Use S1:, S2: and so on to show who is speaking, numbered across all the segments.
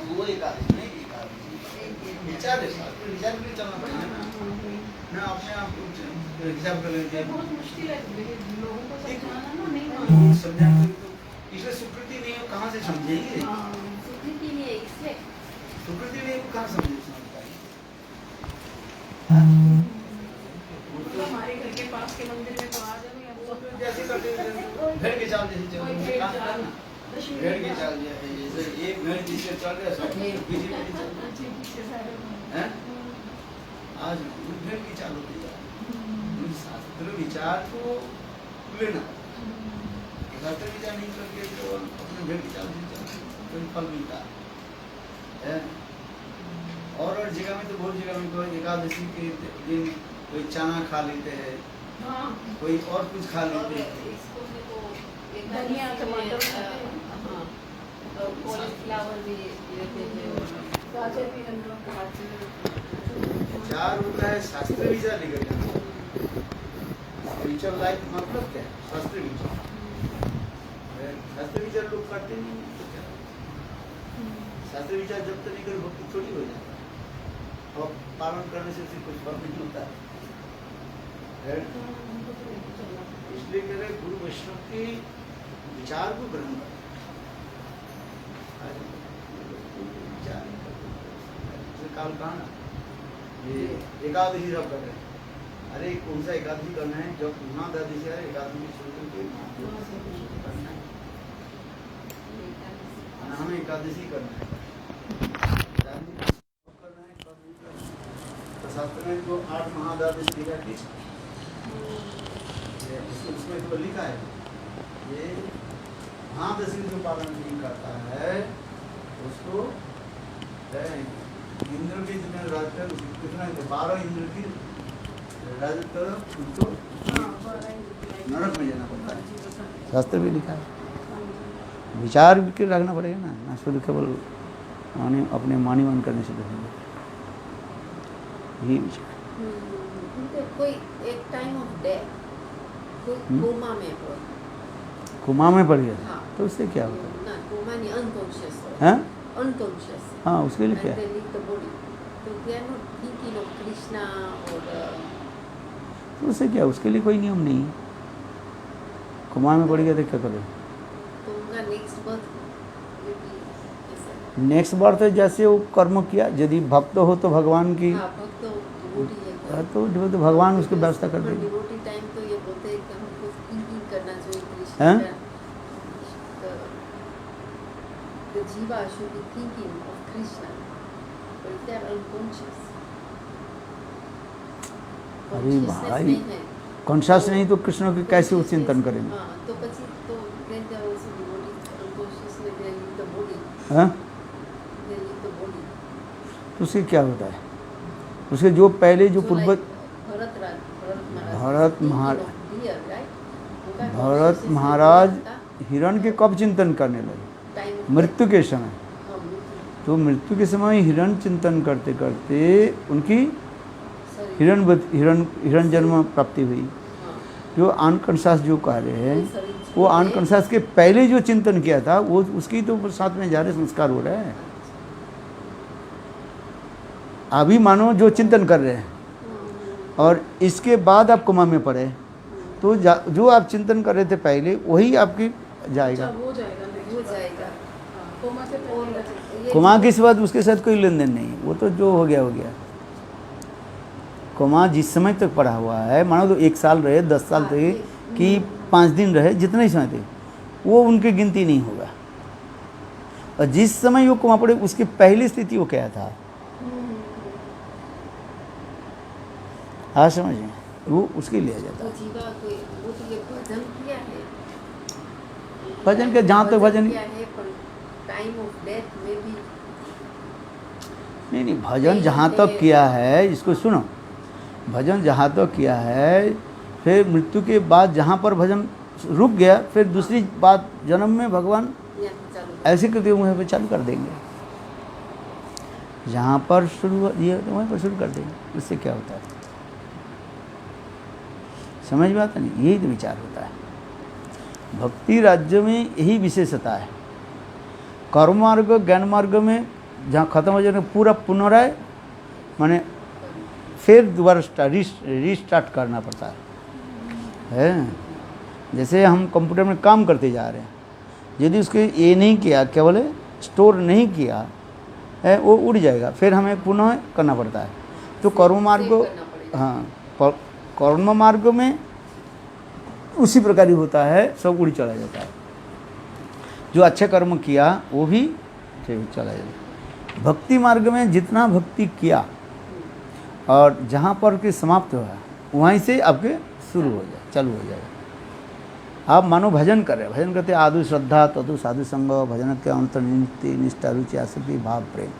S1: वो एकादशी नहीं, एकादशी विचार है, शास्त्र विचार के लिए चलना पड़ेगा ना अपने आप को हिसाब कर लेंगे।
S2: बहुत मुश्किल है लोगों को समझाना ना, नहीं मानते।
S1: समझाने तो इसलिए स्वीकृति नहीं है, कहाँ से समझेंगे?
S2: स्वीकृति नहीं है इसलिए।
S1: स्वीकृति नहीं है तो कहाँ समझ पाएंगे?
S2: हमारे घर के पास के मंदिर में तो आ जाओ या वो
S1: जैसे करते भेड़ के चाल जैसे चल भेड़ के चाल जैसे एक भेड़ जिससे चल रहा है सब पीछे हैं। आज भेड़ की चाल होती है। शास्त्र विचार को लेना, शास्त्र विचार नहीं करके तो अपने भेड़ की चाल से कोई फल मिलता है। और जगह में तो बहुत जगह में कोई एकादशी के दिन कोई चना खा लेते हैं, कोई और कुछ खा लेते हैं।
S2: धनिया टमाटर
S3: कॉलीफ्लावर भी लेते हैं,
S2: गाजर भी
S1: विचार होता है शास्त्र विचार लेकर जाना। स्पिरिचुअल लाइफ मतलब क्या है? शास्त्र विचार। शास्त्र विचार लोग करते नहीं तो क्या? शास्त्र विचार जब तक नहीं करे भक्ति थोड़ी हो जाता है। और पालन करने से कुछ फर्क नहीं होता है। इसलिए कह रहे गुरु वैष्णव के विचार को ग्रहण करें। काल कहा ये एकादशी रब कर रहे हैं। अरे कौन सा एकादशी करना है? जब महादादी से एकादशी शुरू करना है, हमें एकादशी करना है। तो शास्त्र में जो 8 महादादी लिखा है, उसमें तो लिखा है ये महादशी जो पालन नहीं करता है उसको इंद्र की जितने राज कितना 12 इंद्र की राजत्व उनको नरक में जाना पड़ता है। शास्त्र भी लिखा है। विचार भी रखना पड़ेगा ना शुद्ध केवल माने अपने मान्यवन करने से रहेंगे यही विचार।
S3: कोई एक टाइम ऑफ डेथ कोमा में पड़
S1: कोमा में पड़ गया।
S3: हाँ।
S1: तो उससे क्या होता
S3: ना कोमा नहीं अनकॉन्शियस
S1: है?
S3: अनकॉन्शियस।
S1: हाँ उसके लिए क्या?
S3: तो they are not thinking of Krishna और
S1: तो उससे क्या? उसके लिए कोई नियम नहीं है। कोमा में पड़ गया तो क्या करें?
S3: तो उनका नेक्स्ट बर्थ
S1: नेक्स्ट बर्थ है जैसे वो कर्म किया। यदि भक्त हो तो भगवान की तो भगवान उसकी व्यवस्था कर देंगे।
S3: डिवोटी टाइम तो ये बोलते हैं कि हमको थिंकिंग करना चाहिए कृष्ण
S1: हैं?
S3: The jiva should be thinking of Krishna, but they are unconscious.
S1: अरे भाई कॉन्शियस नहीं तो कृष्ण के कैसे वो चिंतन करेंगे?
S3: हाँ तो પછી તો when they are also devotees unconsciously they leave the body.
S1: हैं?
S3: They leave the body.
S1: तो उससे क्या होता है? उसके जो पहले जो
S3: So
S1: पूर्व
S3: like
S1: भरत महाराज हिरण के कब चिंतन करने लगे? मृत्यु के समय। तो मृत्यु के समय हिरण चिंतन करते करते उनकी हिरण जन्म प्राप्ति हुई। जो अनकॉन्शियस जो कह रहे हैं वो अनकॉन्शियस के पहले जो चिंतन किया था वो उसकी तो साथ में जा रहे संस्कार हो रहे हैं। अभी मानो जो चिंतन कर रहे हैं और इसके बाद आप कोमा में पड़े तो जो आप चिंतन कर रहे थे पहले वही आपकी जाएगा।
S2: वो जाएगा। कोमा से पहले
S1: कोमा के बाद उसके साथ कोई लेन देन नहीं। वो तो जो हो गया हो गया। कोमा जिस समय तक पड़ा हुआ है, मानो तो 1 साल रहे, 10 साल थे कि 5 दिन रहे, जितने ही समय थे वो उनकी गिनती नहीं होगा। और जिस समय वो कोमा पड़े उसकी पहली स्थिति वो क्या था हाँ समझिए वो उसके लिए जाता है। भजन के जहाँ तक भजन नहीं भजन जहाँ तक किया है इसको सुनो। भजन जहाँ तक किया है फिर मृत्यु के बाद जहाँ पर भजन रुक गया फिर दूसरी बात जन्म में भगवान ऐसे करते वहीं पर चालू कर देंगे। जहाँ पर शुरू ये तो वहीं पर शुरू कर देंगे। इससे क्या होता है समझ में आता नहीं? यही तो विचार होता है। भक्ति राज्य में यही विशेषता है
S4: कर्म मार्ग ज्ञान मार्ग में जहाँ खत्म हो जाने पूरा पुनराय माने फिर दोबारा रीस्टार्ट करना पड़ता है। जैसे हम कंप्यूटर में काम करते जा रहे हैं, यदि उसके ये नहीं किया, क्या बोले, स्टोर नहीं किया है, वो उड़ जाएगा, फिर हमें पुनः करना पड़ता है। तो कर्म मार्ग, हाँ, कर्म मार्ग में उसी प्रकार ही होता है, सब उड़ चला जाता है। जो अच्छे कर्म किया वो भी चला जाता है। भक्ति मार्ग में जितना भक्ति किया और जहाँ पर कि समाप्त हुआ वहीं से आपके शुरू हो जाए, चालू हो जाएगा। आप मानो भजन कर रहे हैं, भजन करते आदु श्रद्धा तदु साधु संग भजन के अंतर निष्ठा रुचि आसक्ति भाव प्रेम,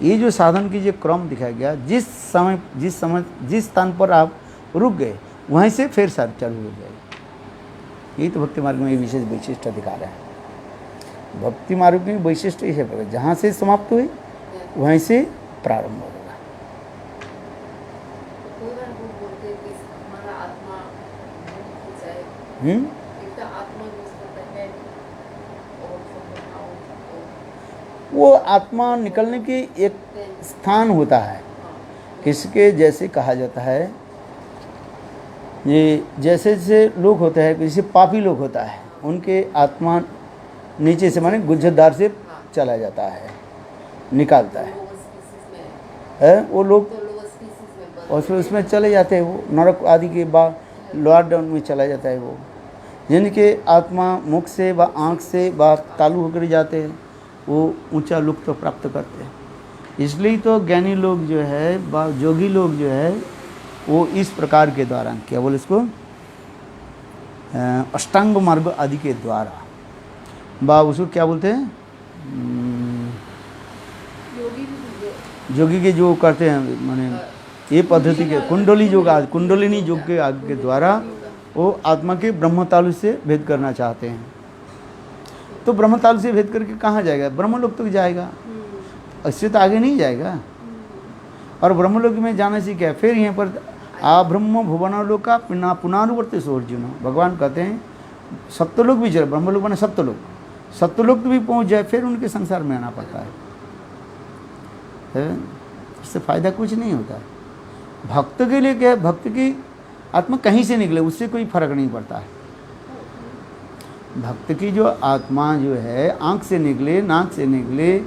S4: ये जो साधन की जो क्रम दिखाया गया, जिस समय जिस स्थान पर आप रुक गए वहीं से फिर सार चालू हो जाएगा। यही तो भक्ति मार्ग में ये विशेष वैशिष्ट दिखा रहा है। भक्ति मार्ग में वैशिष्ट ये है, जहाँ से समाप्त हुई वहीं से प्रारंभ होगा। वो आत्मा निकलने की एक स्थान होता है, किसके जैसे कहा जाता है, ये जैसे जैसे लोग होते हैं, जैसे पापी लोग होता है, उनके आत्मा नीचे से माने गुज्जरदार से चला जाता है, निकालता है वो लोग उसमें चले जाते हैं, वो नरक आदि के बाद लोअर डाउन में चला जाता है। वो जिनके आत्मा मुख से व आँख से व तालु होकर जाते हैं, वो ऊंचा लुक तो प्राप्त करते हैं। इसलिए तो ज्ञानी लोग जो है व जोगी लोग जो है वो इस प्रकार के द्वारा, क्या बोले इसको, अष्टांग मार्ग आदि के द्वारा, बा उसको क्या बोलते हैं, जोगी के जो करते हैं, माने ये पद्धति के कुंडली योग, कुंडलिनी योग के आगे के द्वारा वो आत्मा के ब्रह्म तालु से भेद करना चाहते हैं। तो ब्रह्म तालु से भेद करके कहाँ जाएगा, ब्रह्मलोक तक जाएगा, इससे तो आगे नहीं जाएगा। और ब्रह्मलोक में जाने से क्या, फिर यहाँ पर आ ब्रह्म भुवनालोक का पुनानुवर्ति सोर्जुन, भगवान कहते हैं सत्यलोक भी चले, ब्रह्मलोक बने सत्यलोक, सत्यलोक भी पहुँच जाए, फिर उनके संसार में आना पड़ता है। इससे फायदा कुछ नहीं होता है। भक्त के लिए क्या है, भक्त की आत्मा कहीं से निकले उससे कोई फर्क नहीं पड़ता है। भक्त की जो आत्मा जो है, आँख से निकले, नाक से निकले,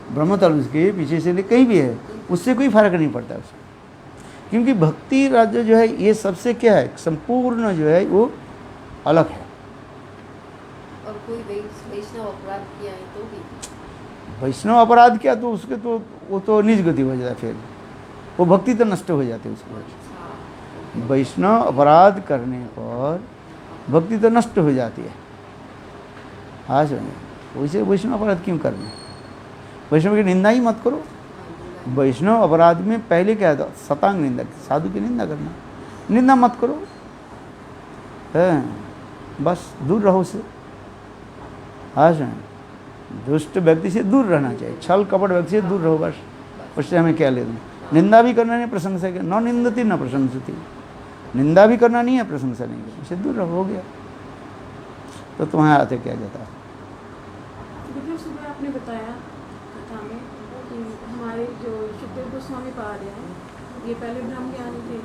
S4: ब्रह्मतल के पीछे से निकले, कहीं भी है, उससे कोई फर्क नहीं पड़ता उसको। क्योंकि भक्ति राज्य जो है ये सबसे क्या है, संपूर्ण जो है वो अलग है।
S3: और कोई वैष्णव अपराध किया है तो भी,
S4: वैष्णव अपराध किया तो उसके तो वो तो निज गति हो जाता है, फिर वो भक्ति तो नष्ट हो जाती है उसको। वैष्णव अपराध करने पर भक्ति तो नष्ट हो जाती है। हाँ सुनिए, वैसे वैष्णव अपराध क्यों करना, वैष्णव की निंदा ही मत करो। वैष्णव अपराध में पहले क्या था, सतांग निंदा, साधु की निंदा करना, निंदा मत करो, है बस दूर रहो उससे। हाँ सुनिए, दुष्ट व्यक्ति से दूर रहना चाहिए, छल कपट व्यक्ति से दूर रहो, बस उससे हमें क्या लेना। निंदा भी करना नहीं, प्रशंसा की न निंदती न प्रशंसती, निंदा भी करना नहीं है, प्रशंसा नहीं करना, उससे दूर रहो, हो गया। तो तुम्हारे हाथ क्या जाता है।
S2: मतलब सुबह आपने बताया कथा में कि हमारे जो सुखदेव गोस्वामी पाद हैं, ये पहले ब्रह्मज्ञानी थे।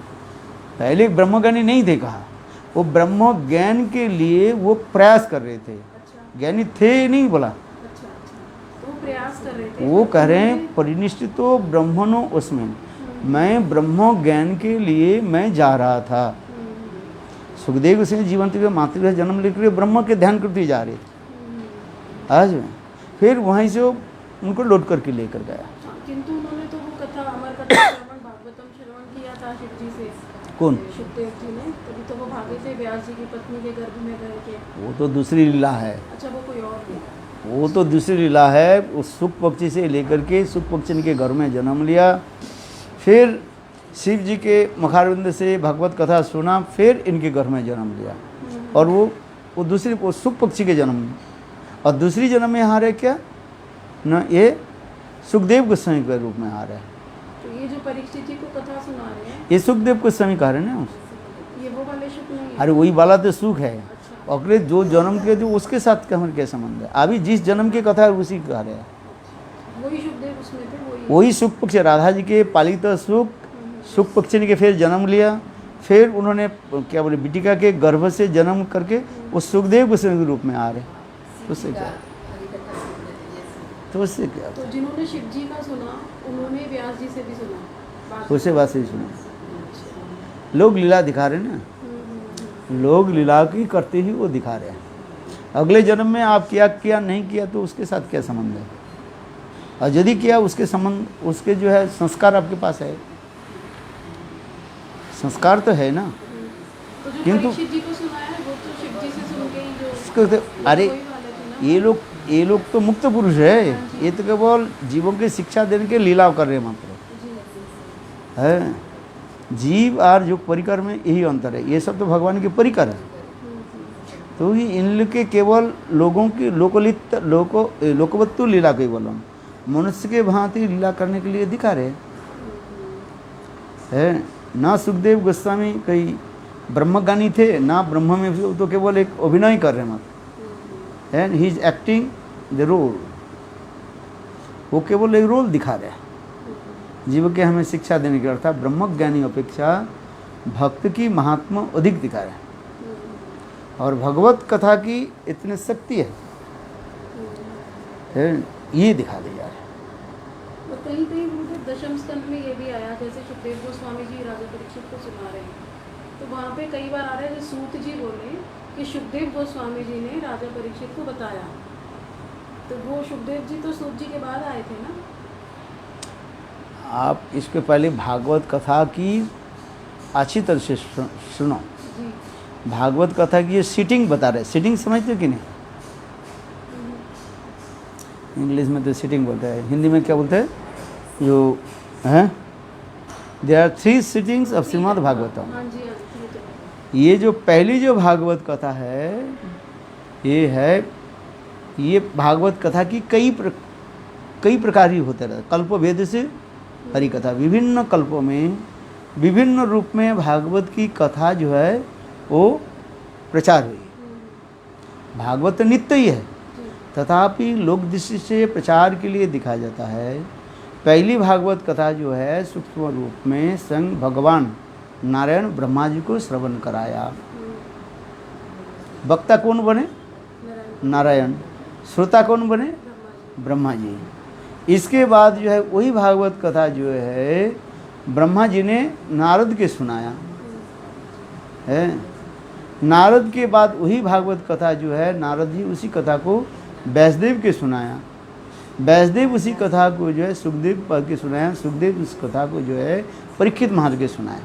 S4: पहले ब्रह्मज्ञानी नहीं थे, कहा वो ब्रह्म ज्ञान के लिए वो प्रयास कर रहे थे।
S2: अच्छा,
S4: ज्ञानी थे नहीं बोला,
S2: अच्छा अच्छा, तो वो प्रयास कर रहे थे।
S4: वो कह रहे हैं परिनिष्ठितो ब्रह्मणो उसमें, मैं ब्रह्म ज्ञान के लिए मैं जा रहा था। सुखदेव से जीवन के मातृगृह जन्म लेकर ब्रह्म के ध्यान करते जा रहे थे आज में, फिर वहीं से वो उनको लौट करके लेकर गया।
S2: किंतु उन्होंने तो वो कथा अमर कथा श्रवण भागवतम श्रवण किया था शिव जी से।
S4: कौन?
S2: सुखदेव जी ने, तभी तो वो भागे थे व्यास जी की पत्नी के गर्भ में गए थे।
S4: वो तो दूसरी लीला है।
S2: अच्छा, वो कोई और नहीं,
S4: वो तो दूसरी लीला है। उस सुख पक्षी से लेकर के सुख पक्षी के घर में जन्म लिया, फिर शिव जी के मुखारविंद से भगवत कथा सुना, फिर इनके घर में जन्म लिया। और वो दूसरी वो सुख पक्षी के जन्म में, और दूसरी जन्म में आ रहे क्या न, ये सुखदेव गोस्वामी के रूप में आ रहे हैं।
S2: तो ये जो परीक्षित जी को कथा सुना रहे हैं,
S4: ये सुखदेव गोस्वामी कह रहे हैं ना,
S2: ये वो वाले सुख नहीं है।
S4: अरे वही वाला तो सुख है।
S2: अच्छा,
S4: अगले जो जन्म के जो उसके साथ हमारे क्या संबंध है? अभी जिस जन्म की कथा है उसी का रहे हैं।
S2: वही शुभदेव उसमें थे,
S4: वही सुख पक्ष राधा जी के पालित सुख पक्ष के फिर जन्म लिया, फिर उन्होंने क्या बोले बिटिका के गर्भ से जन्म करके वो सुखदेव गोस्वामी के रूप में आ रहे। उससे क्या? तो उससे क्या?
S2: तो जिन्होंने शिव जी का सुना उन्होंने व्यास जी से भी सुना,
S4: उससे बात से सुना। लोग लीला दिखा रहे ना, लोग लीला की करते ही वो दिखा रहे हैं। अगले जन्म में आप क्या किया नहीं किया तो उसके साथ क्या संबंध है? और यदि किया उसके संबंध, उसके जो है संस्कार आपके पास है, संस्कार तो है ना।
S2: तो जो
S4: किंतु
S2: परीक्षित जी को सुनाया है वो तो शिव जी से सुन के ही जो
S4: उसको तो, अरे
S2: वही वाले थे ना।
S4: ये लोग तो मुक्त पुरुष है, ये तो केवल जीवों की शिक्षा देने के लीला कर रहे हैं मात्र
S2: जी,
S4: है। जीव और जो परिकर में यही अंतर है, ये सब तो भगवान के परिकर है। तो ये इनके केवल लोगों की लोकवत्तु लीला केवल मनुष्य के भांति लीला करने के लिए दिखा रहे है। ना सुखदेव गोस्वामी कई ब्रह्मज्ञानी थे, ना ब्रह्म में भी, तो केवल एक अभिनय कर रहे मात्र, and he is acting the role. वो केवल एक रोल दिखा रहे हैं जीव के हमें शिक्षा देने के अर्थात ब्रह्मज्ञानी अपेक्षा भक्त की महात्मा अधिक दिखा रहे हैं, और भगवत कथा की इतनी शक्ति है ये दिखा दिया है।
S2: और कहीं कहीं मुझे दशम स्कंद में ये भी आया, जैसे सुखदेव गोस्वामी जी राजा परीक्षित को सुना रहे हैं, तो वहाँ पे कई बार आ रहा है जैसे सूत जी बोले कि सुखदेव गोस्वामी जी ने राजा परीक्षित को बताया, तो वो सुखदेव जी तो सूत जी के बाद आए थे ना।
S4: आप इसके पहले भागवत कथा की अच्छी तरह से सुनो।
S2: जी,
S4: भागवत कथा की ये सीटिंग बता रहे, सीटिंग समझते हो कि नहीं? इंग्लिश में तो सीटिंग बोलते हैं, हिंदी में क्या बोलते हैं? जो हैं there are 3 sittings of Shrimad Bhagavatam.
S2: हाँ जी, हाँ जी,
S4: ये जो पहली जो भागवत कथा है, ये है, ये भागवत कथा की कई प्रकार ही होते रहते। कल्प भेद से हरि कथा, विभिन्न कल्पों में विभिन्न रूप में भागवत की कथा जो है वो प्रचार हुई। भागवत नित्य ही है, तथापि लोक दृष्टि से प्रचार के लिए दिखाया जाता है। पहली भागवत कथा जो है सूक्ष्म रूप में स्वयं भगवान नारायण ब्रह्मा जी को श्रवण कराया। वक्ता कौन बने? नारायण। श्रोता कौन बने? ब्रह्मा जी। इसके बाद जो है वही भागवत कथा जो है ब्रह्मा जी ने नारद के सुनाया है। नारद के बाद वही भागवत कथा जो है नारद जी उसी कथा को व्यासदेव के सुनाया। व्यासदेव उसी कथा को जो है सुखदेव के सुनाया। सुखदेव उस कथा को जो है परीक्षित महाराज के सुनाया।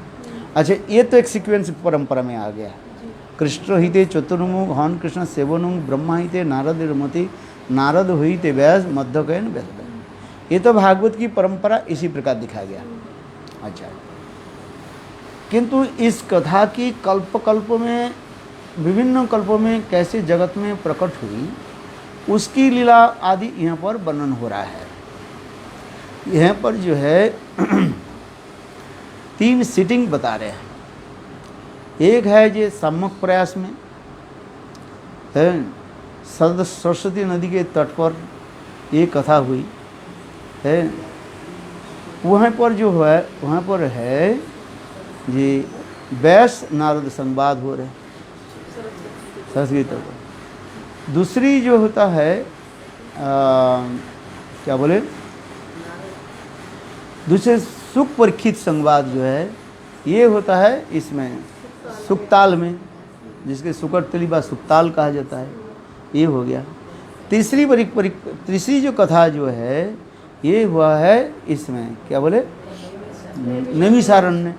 S4: अच्छा, ये तो एक सीक्वेंस परंपरा में आ गया। कृष्ण हिते चतुर्मुख हन कृष्ण सेवनुंग ब्रह्मा हिते नारद रमति नारद हुईते व्यास मध्यकयन व्यास। ये तो भागवत की परंपरा इसी प्रकार दिखाया गया। अच्छा, किंतु इस कथा की कल्प में विभिन्न कल्पों में कैसे जगत में प्रकट हुई उसकी लीला आदि यहाँ पर वर्णन हो रहा है। यहाँ पर जो है 3 सीटिंग बता रहे हैं। एक है जो सम्मुख प्रयास में है, सरस्वती नदी के तट पर ये कथा हुई है। वहाँ पर जो है वहाँ पर है जी व्यास नारद संवाद हो रहे सरस्वती तट पर। दूसरी जो होता है क्या बोले, दूसरे सुख परीक्षित संवाद जो है ये होता है इसमें सुक्ताल में, जिसके सुकट तलीबा सुक्ताल कहा जाता है। ये हो गया। तीसरी जो कथा जो है ये हुआ है इसमें क्या बोले नैमिषारण्य।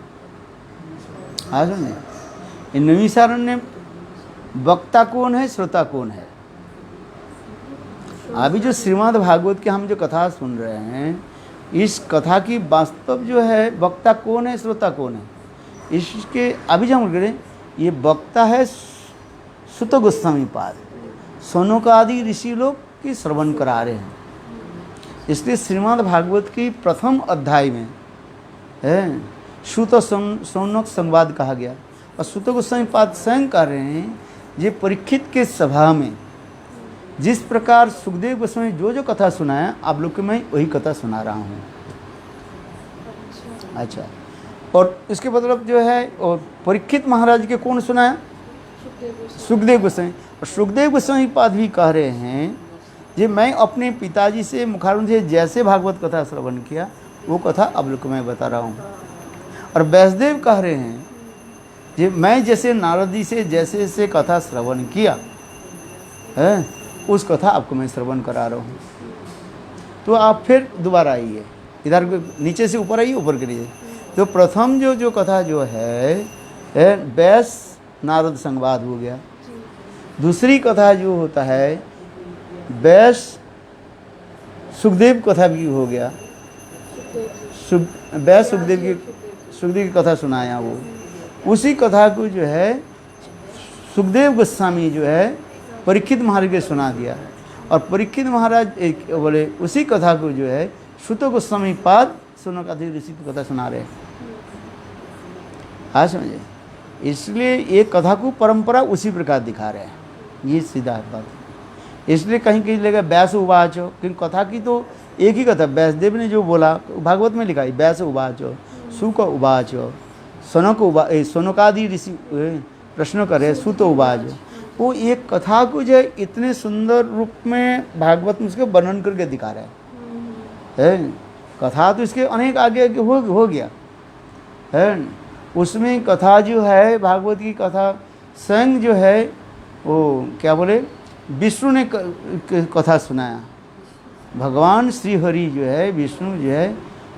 S4: हाँ सुनिए, नैमिषारण्य वक्ता कौन है, श्रोता कौन है? अभी जो श्रीमद् भागवत की हम जो कथा सुन रहे हैं, इस कथा की वास्तव जो है वक्ता कौन है, श्रोता कौन है? इसके अभी जो हम करें, ये वक्ता है सुत गोस्वामी पाद, सोनक आदि ऋषि लोग की श्रवण करा रहे हैं। इसलिए श्रीमद् भागवत की प्रथम अध्याय में है सुत सौनक संवाद कहा गया। और सुत गोस्वामी पाद स्वयं कह रहे हैं ये परीक्षित के सभा में जिस प्रकार सुखदेव गोस्वामी जो जो कथा सुनाया आप लोग को मैं वही कथा सुना रहा हूँ। अच्छा, और इसके मतलब जो है और परीक्षित महाराज के कौन सुनाया? सुखदेव गोस्वामी। और सुखदेव गोस्वामी पाद भी कह रहे हैं जे मैं अपने पिताजी से मुखारविंद से जैसे भागवत कथा श्रवण किया वो कथा अब लोग को मैं बता रहा हूँ। और व्यासदेव कह रहे हैं जे मैं जैसे नारद जी से जैसे जैसे कथा श्रवण किया है उस कथा आपको मैं श्रवण करा रहा हूँ। तो आप फिर दोबारा आइए, इधर नीचे से ऊपर आइए, ऊपर करिए। तो प्रथम जो कथा जो है व्यास नारद संवाद हो गया। दूसरी कथा जो होता है व्यास सुखदेव कथा भी हो गया। व्यास सुखदेव की कथा सुनाया वो। उसी कथा को जो है सुखदेव गोस्वामी जो है परीक्षित महाराज के सुना दिया। और परीक्षित महाराज बोले उसी कथा को जो है सुत गोस्वामी पाद सुनकादि ऋषि की कथा सुना रहे हैं। हाँ समझे, इसलिए एक कथा को परंपरा उसी प्रकार दिखा रहे हैं, ये सीधा बात। इसलिए कहीं कहीं लगा व्यास उवाच, क्योंकि कथा की तो एक ही कथा, व्यासदेव ने जो बोला भागवत में लिखा है व्यास उवाच, सुक उवाच, सोनकादि ऋषि प्रश्न करे सुत उवाच। वो एक कथा को जो है इतने सुंदर रूप में भागवत में उसके वर्णन करके दिखा रहा है। कथा तो इसके अनेक आगे हो गया है। उसमें कथा जो है भागवत की कथा स्वयं जो है वो क्या बोले विष्णु ने कथा सुनाया। भगवान श्री हरि जो है विष्णु जो है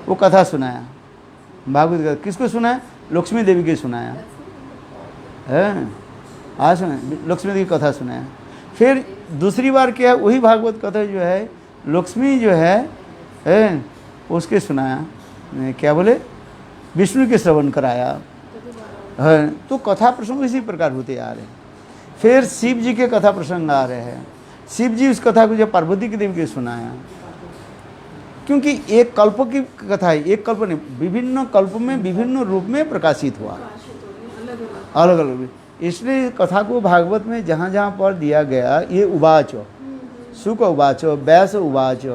S4: वो कथा सुनाया। भागवत कथा किसको सुनाया? लक्ष्मी देवी के सुनाया है। आज लक्ष्मी देवी की कथा सुनाया। फिर दूसरी बार क्या है वही भागवत कथा जो है लक्ष्मी जो है उसके सुनाया, क्या बोले विष्णु के श्रवण कराया है। तो कथा प्रसंग इसी प्रकार होते आ रहे हैं। फिर शिव जी के कथा प्रसंग आ रहे हैं। शिव जी उस कथा को जो पार्वती की देवी के सुनाया, क्योंकि एक कल्प की कथा है, एक कल्प नहीं, विभिन्न कल्प में विभिन्न रूप में प्रकाशित हुआ अलग अलग। इसलिए कथा को भागवत में जहाँ जहाँ पर दिया गया ये उवाच, सुक उवाच, व्यास उवाच,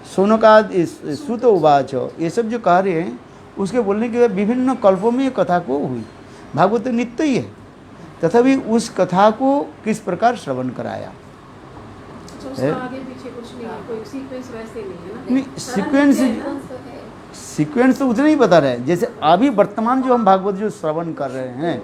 S4: सोनकाद सुत उवाच, ये सब जो कह रहे हैं उसके बोलने के बाद विभिन्न कल्पों में ये कथा को हुई। भागवत नित्य ही है, तथापि उस कथा को किस प्रकार श्रवण कराया।
S2: आगे पीछे कुछ नहीं है, कोई सीक्वेंस वैसे नहीं है ना?
S4: नहीं, सीक्वेंस तो उतना ही बता रहे हैं जैसे अभी वर्तमान जो हम भागवत जो श्रवण कर रहे हैं।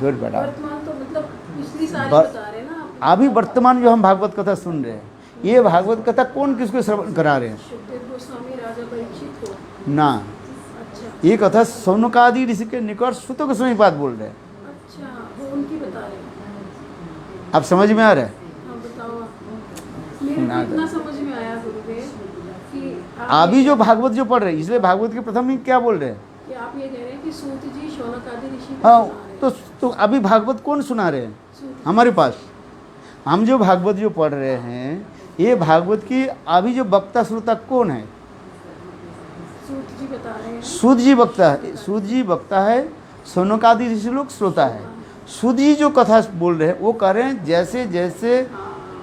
S4: गुड बेटा,
S2: वर्तमान तो मतलब पिछली सारी बता रहे हैं ना आप।
S4: अभी वर्तमान जो हम भागवत कथा सुन रहे हैं ये भागवत कथा कौन किसको श्रवण करा रहे हैं?
S2: सुखदेव गोस्वामी राजा परीक्षित को
S4: ना।
S2: अच्छा,
S4: ये कथा सोनकादि ऋषि के निकट सुत गोस्वामी पाद बोल रहे हैं।
S2: अच्छा, वो उनकी बता रहे हैं।
S4: आप समझ में आ रहा है?
S2: हाँ बताओ आप। मेरे को इतना समझ में आया गुरुदेव कि
S4: अभी जो भागवत जो पढ़ रहे हैं, इसलिए भागवत के प्रथम में क्या बोल रहे हैं
S2: कि आप ये कह रहे हैं कि सूत जी शौनकादि ऋषि को
S4: हाँ।
S2: सुना रहे हैं।
S4: तो अभी भागवत कौन सुना रहे हैं?
S2: सूत
S4: हमारे पास हम जो भागवत जो पढ़ रहे हैं ये भागवत की अभी जो वक्ता श्रोता कौन है?
S2: सूत जी बता रहे हैं।
S4: सूत जी वक्ता है। सूत जी वक्ता है, सोनकादि ऋषि लोग श्रोता है। सूत जी जो कथा बोल रहे हैं वो कह रहे हैं जैसे जैसे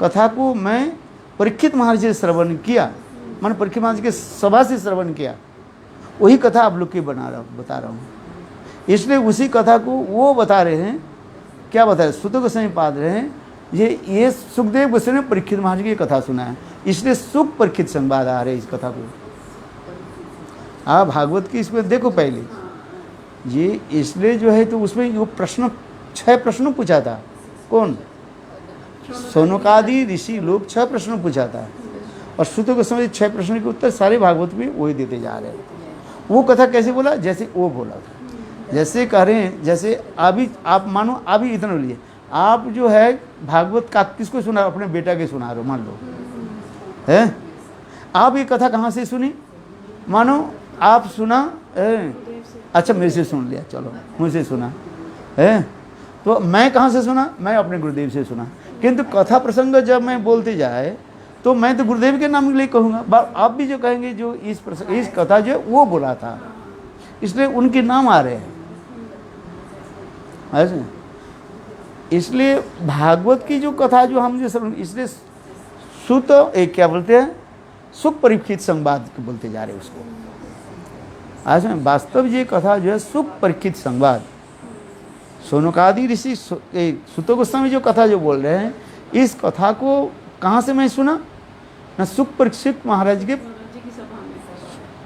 S4: कथा को मैं परीक्षित महाराज से श्रवण किया, मैंने परीक्षित महाराज के सभा से श्रवण किया, वही कथा आप लोग की बता रहा हूँ। इसलिए उसी कथा को वो बता रहे हैं। क्या बता रहे? सुत गोस्वामी पाद रहे हैं ये सुखदेव गोस्वामी ने परीक्षित महाराज की कथा सुना है, इसलिए सुख परीक्षित संवाद आ रहे हैं इस कथा को। आप भागवत की इसमें देखो पहले ये, इसलिए जो है तो उसमें वो प्रश्न 6 प्रश्न पूछा था। कौन? सोनकादि ऋषि लोग 6 प्रश्न पूछा था और सुत गोस्वामी 6 प्रश्न के उत्तर सारे भागवत में वही देते जा रहे हैं। वो कथा कैसे बोला? जैसे वो बोला था। जैसे कह रहे हैं जैसे अभी आप मानो अभी इतना बोलिए, आप जो है भागवत का किसको सुना? अपने बेटा के सुना रहे हो मान लो है। आप ये कथा कहाँ से सुनी? मानो आप सुना अच्छा मेरे से सुन लिया, चलो मुझसे सुना है। तो मैं कहाँ से सुना? मैं अपने गुरुदेव से सुना। किंतु कथा प्रसंग जब मैं बोलते जाए तो मैं तो गुरुदेव के नाम के लिए कहूँगा। आप भी जो कहेंगे जो इस कथा जो है वो बोला था, इसलिए उनके नाम आ रहे हैं ऐसे। इसलिए भागवत की जो कथा जो हम जो सब, इसलिए सुत एक क्या बोलते हैं, सुख परीक्षित संवाद बोलते जा रहे हैं उसको। आज में वास्तव ये कथा जो है सुख परीक्षित संवाद, सोनकादि ऋषि सुत गोस्वामी जो कथा जो बोल रहे हैं, इस कथा को कहाँ से मैं सुना ना, सुख परीक्षित महाराज के,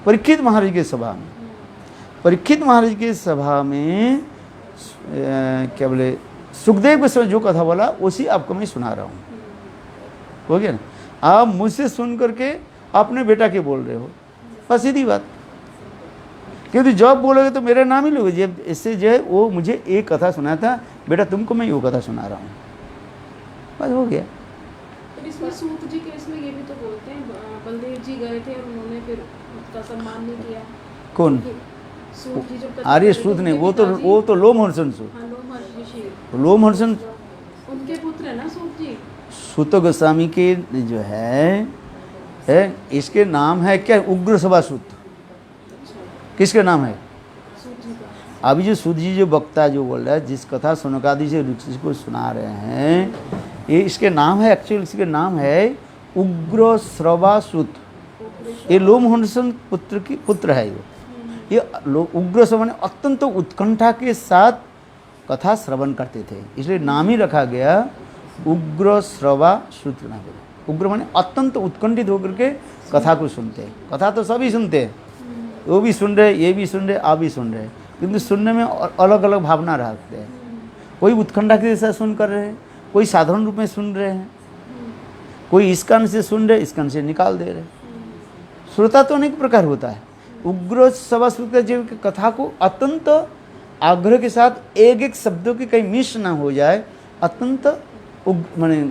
S4: परीक्षित महाराज की सभा में, परीक्षित महाराज की सभा में क्या बोले सुखदेव गोस्वामी जो कथा बोला उसी आपको मैं सुना रहा हूँ। हो गया ना, आप मुझसे सुन करके अपने बेटा के बोल रहे हो, बस सीधी बात। क्योंकि जब बोलोगे तो मेरा नाम ही लोगे, जब इससे जो है वो मुझे एक कथा सुनाया था, बेटा तुमको मैं वो कथा सुना रहा हूँ, बस हो गया।
S2: तो इसमें सूत जी केस में ये भी तो बोलते हैं बलदेव जी गए थे और उन्होंने फिर उसका सम्मान नहीं किया।
S4: कौन?
S2: सूत जी जो
S4: आर्य सूत नहीं, वो तो लोमहर्षण सूत, लोमहर्षण
S2: उनके पुत्र है ना सूत जी।
S4: सूत गोस्वामी के जो है इसके नाम है क्या, उग्र सभा सूत। किसके नाम है?
S2: सूत जी का।
S4: अभी जो सूत जी जो वक्ता जो बोल रहा है, जिस कथा सोनकादि से ऋषि को सुना रहे हैं, ये इसके नाम है, एक्चुअली इसके नाम है उग्र श्रवा सूत। ये लोमहर्षण पुत्र की पुत्र है। ये उग्र श्रवा ने अत्यंत उत्कंठा के साथ कथा श्रवण करते थे, इसलिए नाम ही रखा गया उग्र श्रवा सूत। उग्र माने अत्यंत उत्कंठित होकर के कथा को सुनते हैं। कथा तो सभी सुनते हैं, वो भी सुन रहे, ये भी सुन रहे, आप भी सुन रहे, किंतु सुनने में अलग अलग भावना रखते हैं। कोई उत्कंठा के साथ सुन कर रहे हैं, कोई साधारण रूप में सुन रहे हैं, कोई इस कान से सुन रहे, इस कान से निकाल दे रहे। श्रोता तो अनेक प्रकार होता है। उग्र सभा सूत जीव की कथा को अत्यंत आग्रह के साथ एक एक शब्दों की कहीं मिस ना हो जाए, अत्यंत माने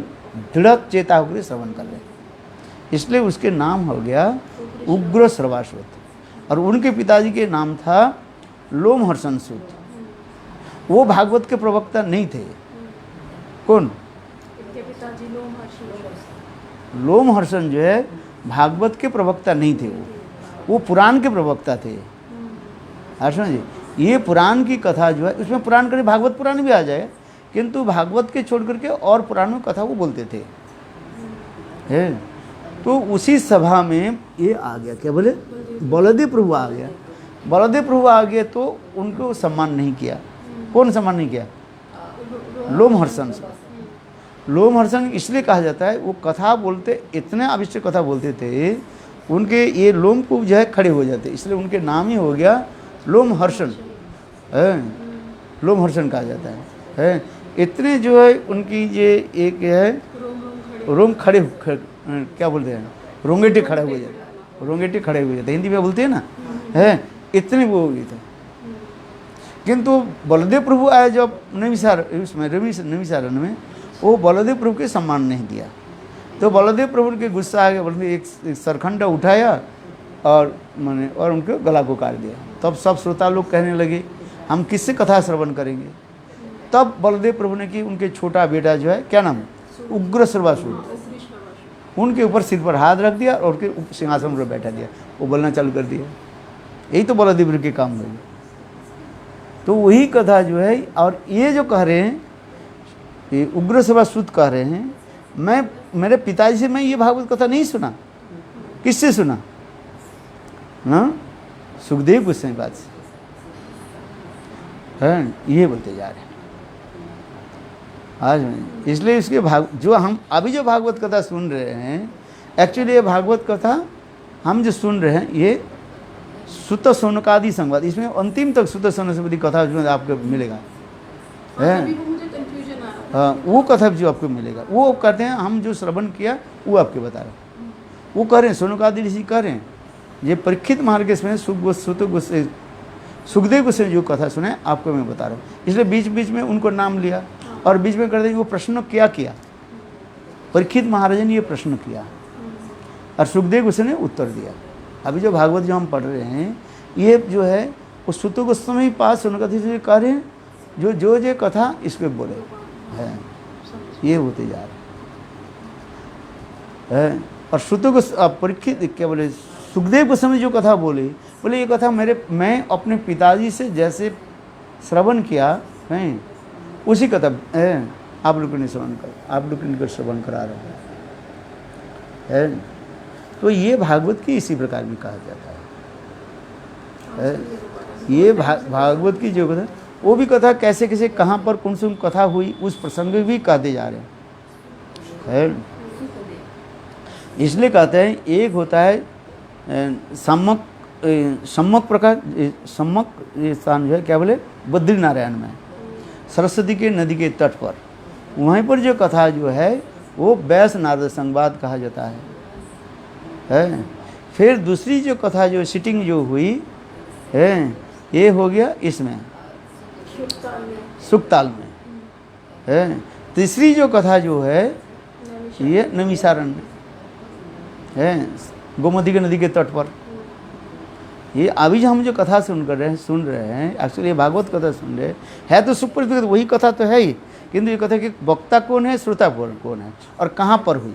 S4: दृढ़ चेता होकर श्रवण कर रहे, इसलिए उसके नाम हो गया उग्र श्रवासूत। और उनके पिताजी के नाम था लोमहर्षण सूत। वो भागवत के प्रवक्ता नहीं थे। कौन?
S2: इनके पिताजी लोमहर्षण।
S4: लोमहर्षण जो है भागवत के प्रवक्ता नहीं थे, वो पुराण के प्रवक्ता थे। हर्षण जी, ये पुराण की कथा जो है, उसमें पुराण करे भागवत पुराण भी आ जाए, किंतु भागवत के छोड़ करके और पुराणों कथा वो बोलते थे। है तो उसी सभा में ये आ गया, क्या बोले, बलदेव प्रभु आ गया। बलदेव प्रभु आ गए तो उनको सम्मान नहीं किया। कौन सम्मान नहीं किया? लोमहर्षण। लोमहर्षण इसलिए कहा जाता है, वो कथा बोलते, इतने आवश्यक कथा बोलते थे, उनके ये लोम को जो है खड़े हो जाते, इसलिए उनके नाम ही हो गया लोमहर्षण। लोमहर्षण कहा जाता है। इतने जो है उनकी ये एक है रोम खड़े क्या बोलते हैं, रोंगेटे खड़े हुए जाते, रोंगेटे खड़े हुए जाते, हिंदी में बोलते हैं ना, है इतने वो हो गए थे। किंतु बलदेव प्रभु आए जब नैमिषारण्य में, वो बलदेव प्रभु के सम्मान नहीं दिया, तो बलदेव प्रभु के गुस्सा आ गया। बलदेव एक सरखंडा उठाया और मैंने और उनके गला को काट दिया। तब सब श्रोता लोग कहने लगे हम किससे कथा श्रवण करेंगे। तब बलदेव प्रभु ने कि उनके छोटा बेटा जो है, क्या नाम है, उग्र श्रवासूत, उनके ऊपर सिर पर हाथ रख दिया और उनके सिंहासन पर बैठा दिया, वो बोलना चालू कर दिया। यही तो बलदेव प्रभु के काम हुए। तो वही कथा जो है, और ये जो कह रहे हैं, ये उग्र श्रवासूत कह रहे हैं, मैं मेरे पिताजी से मैं ये भागवत कथा नहीं सुना। किससे सुना ना? सुखदेव गोस्वामी बात से है, ये बोलते जा रहे हैं आज में। इसलिए इसके जो हम अभी जो भागवत कथा सुन रहे हैं, एक्चुअली ये भागवत कथा हम जो सुन रहे हैं, ये सुत सोनकादि संवाद, इसमें अंतिम तक सुत सोनकादि कथा जो आपको मिलेगा है। हाँ, वो कथा जो आपको मिलेगा, वो कहते हैं हम जो श्रवण किया वो आपके बता रहे हैं। वो कह रहे हैं, सोनकादि ऋषि कह रहे हैं, ये परीक्षित महाराज में सुखदेव गोस्वामी जो कथा सुने आपको मैं बता रहा हूँ। इसलिए बीच बीच में उनको नाम लिया और बीच में कर देंगे वो प्रश्न क्या किया, परीक्षित महाराज ने ये प्रश्न किया और सुखदेव गोस्वामी ने उत्तर दिया। अभी जो भागवत जो हम पढ़ रहे हैं, ये जो है वो सुत गोस्वामी पास सोनकादि ऋषि कह रहे हैं, जो कथा इसको बोले है, ये होते जा रहे हैं। और सुत गोस्वामी परीक्षित क्या बोले, सुखदेव गोस्वामी जो कथा बोले ये कथा मैं अपने पिताजी से जैसे श्रवण किया है, उसी कथा आप लोग ने श्रवण कर, आप लोग इनको श्रवण करा रहे हैं। तो ये भागवत की इसी प्रकार भी कहा जाता है। ये भागवत की जो कथा, वो भी कथा कैसे कैसे कहाँ पर कौन सी कथा हुई उस प्रसंग भी कहते जा रहे हैं। इसलिए कहते हैं एक होता है सम्मक प्रकार, सम्मक स्थान जो है क्या बोले बद्रीनारायण में, सरस्वती के नदी के तट पर, वहीं पर जो कथा जो है वो व्यास नारद संवाद कहा जाता है। फिर दूसरी जो कथा जो सिटिंग जो हुई है ये हो गया इसमें सुक्ताल में है। तीसरी जो कथा जो है ये नैमिषारण्य में है, गोमती की नदी के तट पर। ये अभी जो हम जो कथा सुन रहे हैं एक्चुअली ये भागवत कथा सुन रहे हैं तो सुप्रसिद्ध वही कथा तो है ही, किंतु ये कथा कि वक्ता कौन है, श्रोता कौन है और कहाँ पर हुई।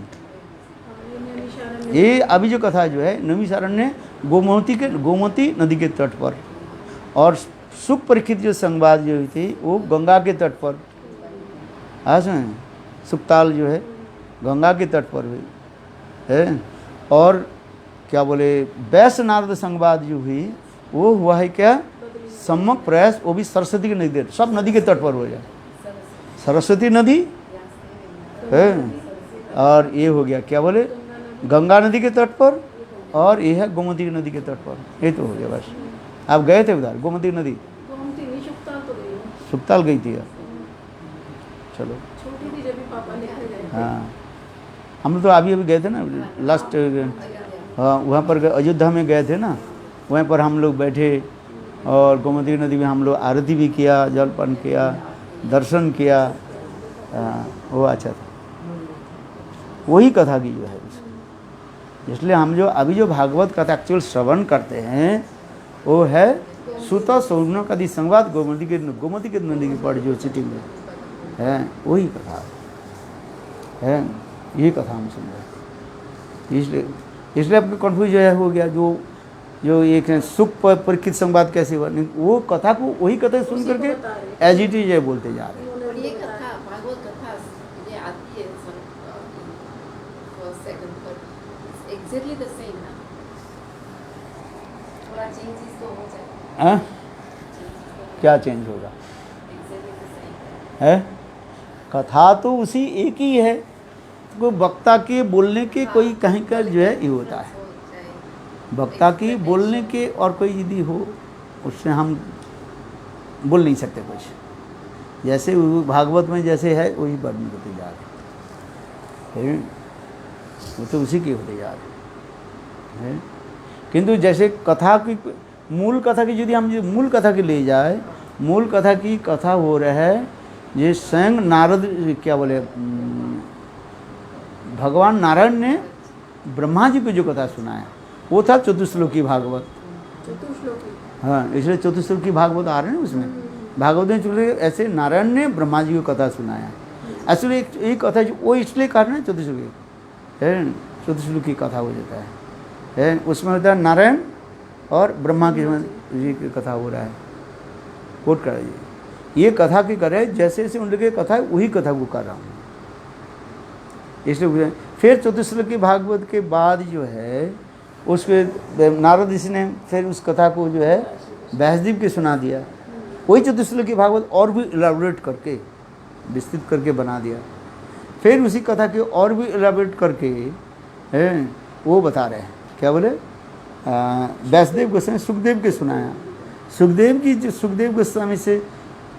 S4: ये अभी जो कथा जो है नैमिषारण्य गोमती नदी के तट पर, और सुख परीक्षित जो संवाद जो हुई थी वो गंगा के तट पर। सुक्ताल जो है गंगा के तट पर हुई है। और क्या बोले व्यास नारद संवाद जो हुई वो हुआ है क्या सम्मक प्रयास, वो भी सरस्वती की नदी, सब नदी के तट पर हो जाए, सरस्वती नदी है और ये हो गया क्या बोले गंगा नदी के तट पर, और ये है गोमती की नदी के तट पर। ये तो हो गया बस। आप गए थे उधर गोमती नदी? सुक्ताल गई थी। चलो
S2: छोटी थी जब पापा लेकर गए।
S4: हाँ हम लोग तो अभी गए थे ना लास्ट, हाँ वहाँ पर अयोध्या में गए थे ना, वहाँ पर हम लोग बैठे और गोमती नदी में हम लोग आरती भी किया, जलपान किया, दर्शन किया। वो अच्छा था, वही कथा की जो है। इसलिए हम जो अभी जो भागवत कथा एक्चुअल श्रवण करते हैं वो है सुत सौनक आदि संवाद गोमती के नदी के पर जो सिटिंग है वही कथा है। ये कथा हम सुन रहे हैं। इसलिए आपको कन्फ्यूज हो गया जो एक सुख परीक्षित संवाद कैसे हुआ, वो कथा को वही कथा सुन करके एज इट इज बोलते जा रहे हैं।
S3: और ये कथा भागवत कथा ये आती है सेकंड पर एग्जैक्टली द सेम ना, थोड़ा चेंजेस तो हो जाए।
S4: क्या चेंज होगा?
S3: एग्जैक्टली द सेम
S4: है कथा तो उसी एक ही है, कोई वक्ता के बोलने के कोई कहीं का जो है ये होता है, वक्ता की बोलने के और कोई यदि हो उससे हम बोल नहीं सकते कुछ। जैसे भागवत में जैसे है वही वर्णन होते जा रहे हैं, वो तो उसी के होते जा रहे हैं। किंतु जैसे कथा की मूल कथा की यदि हम मूल कथा की ले जाए, मूल कथा की कथा हो रहा है ये स्वयं नारद क्या बोले भगवान नारायण ने ब्रह्मा जी को जो कथा सुनाया वो था चतुश्लोकी भागवत। हाँ इसलिए चतुश्लोकी भागवत आ रहे हैं उसमें भागवत में चले ऐसे नारायण ने ब्रह्मा जी को कथा सुनाया। एक्चुअली एक कथा वो इसलिए कारण है चतुश्लोकी है, चतुश्लोकी कथा हो जाता है उसमें होता है नारायण और ब्रह्मा की जी की कथा हो रहा है। कोट कर ये कथा की करे जैसे जैसे उनके कथा है वही कथा को कर रहा हूँ। इसलिए फिर चतुश्लोकी भागवत के बाद जो है उसके नारद ऋषि ने फिर उस कथा को जो है व्यासदेव के सुना दिया। वही चतुश्लोकी भागवत और भी इलाबोरेट करके विस्तृत करके बना दिया। फिर उसी कथा के और भी इलाबोरेट करके वो बता रहे हैं क्या बोले व्यासदेव गोस्वामी सुखदेव के सुनाया। सुखदेव गोस्वामी से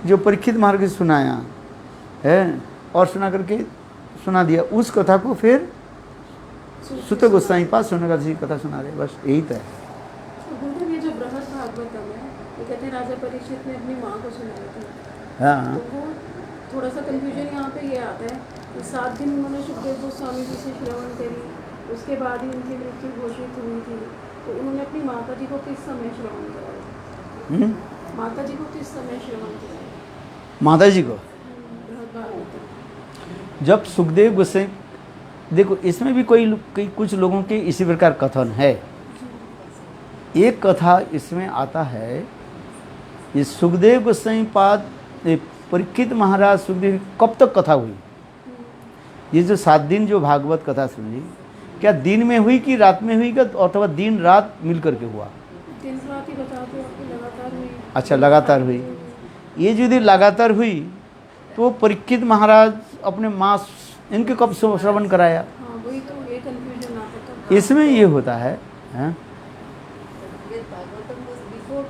S4: जो परीक्षित महाराज के सुनाया है और सुना करके सुना दिया। उस कथा को फिर सुत गोस्वामी पास सुनने का कथा सुना रहे। बस यही तो है।
S2: ये जो बृहद भागवतम है ये कहते हैं राजा परीक्षित ने अपनी माँ को सुनाया था।
S4: हाँ
S2: तो वो थोड़ा सा कंफ्यूजन यहाँ पे ये आता है कि 7 दिन उन्होंने सुखदेव गोस्वामी जी से श्रवण करी, उसके बाद ही उनकी मृत्यु घोषित हुई थी। तो उन्होंने अपनी माता जी को किस समय श्रवण कराया? माता जी को किस समय श्रवण कराया?
S4: माता जी को
S2: बृहद भागवतम
S4: जब सुखदेव गोस्वामी, देखो इसमें भी कुछ लोगों के इसी प्रकार कथन है। एक कथा इसमें आता है ये सुखदेव गोस्वामी पाद परीक्षित महाराज सुखदेव कब तक कथा हुई? ये जो 7 दिन जो भागवत कथा सुनी, क्या दिन में हुई कि रात में हुई, अथवा दिन रात मिल करके हुआ?
S2: दिन रात ही बताते आपको, लगातार हुई।
S4: अच्छा, लगातार हुई। ये जो यदि लगातार हुई तो परीक्षित महाराज अपने माँ इनके कब श्रवण कराया?
S2: हाँ, वही तो ये कंफ्यूजन आता था।
S4: इसमें ये होता है, हाँ?
S3: Bhagavatam was before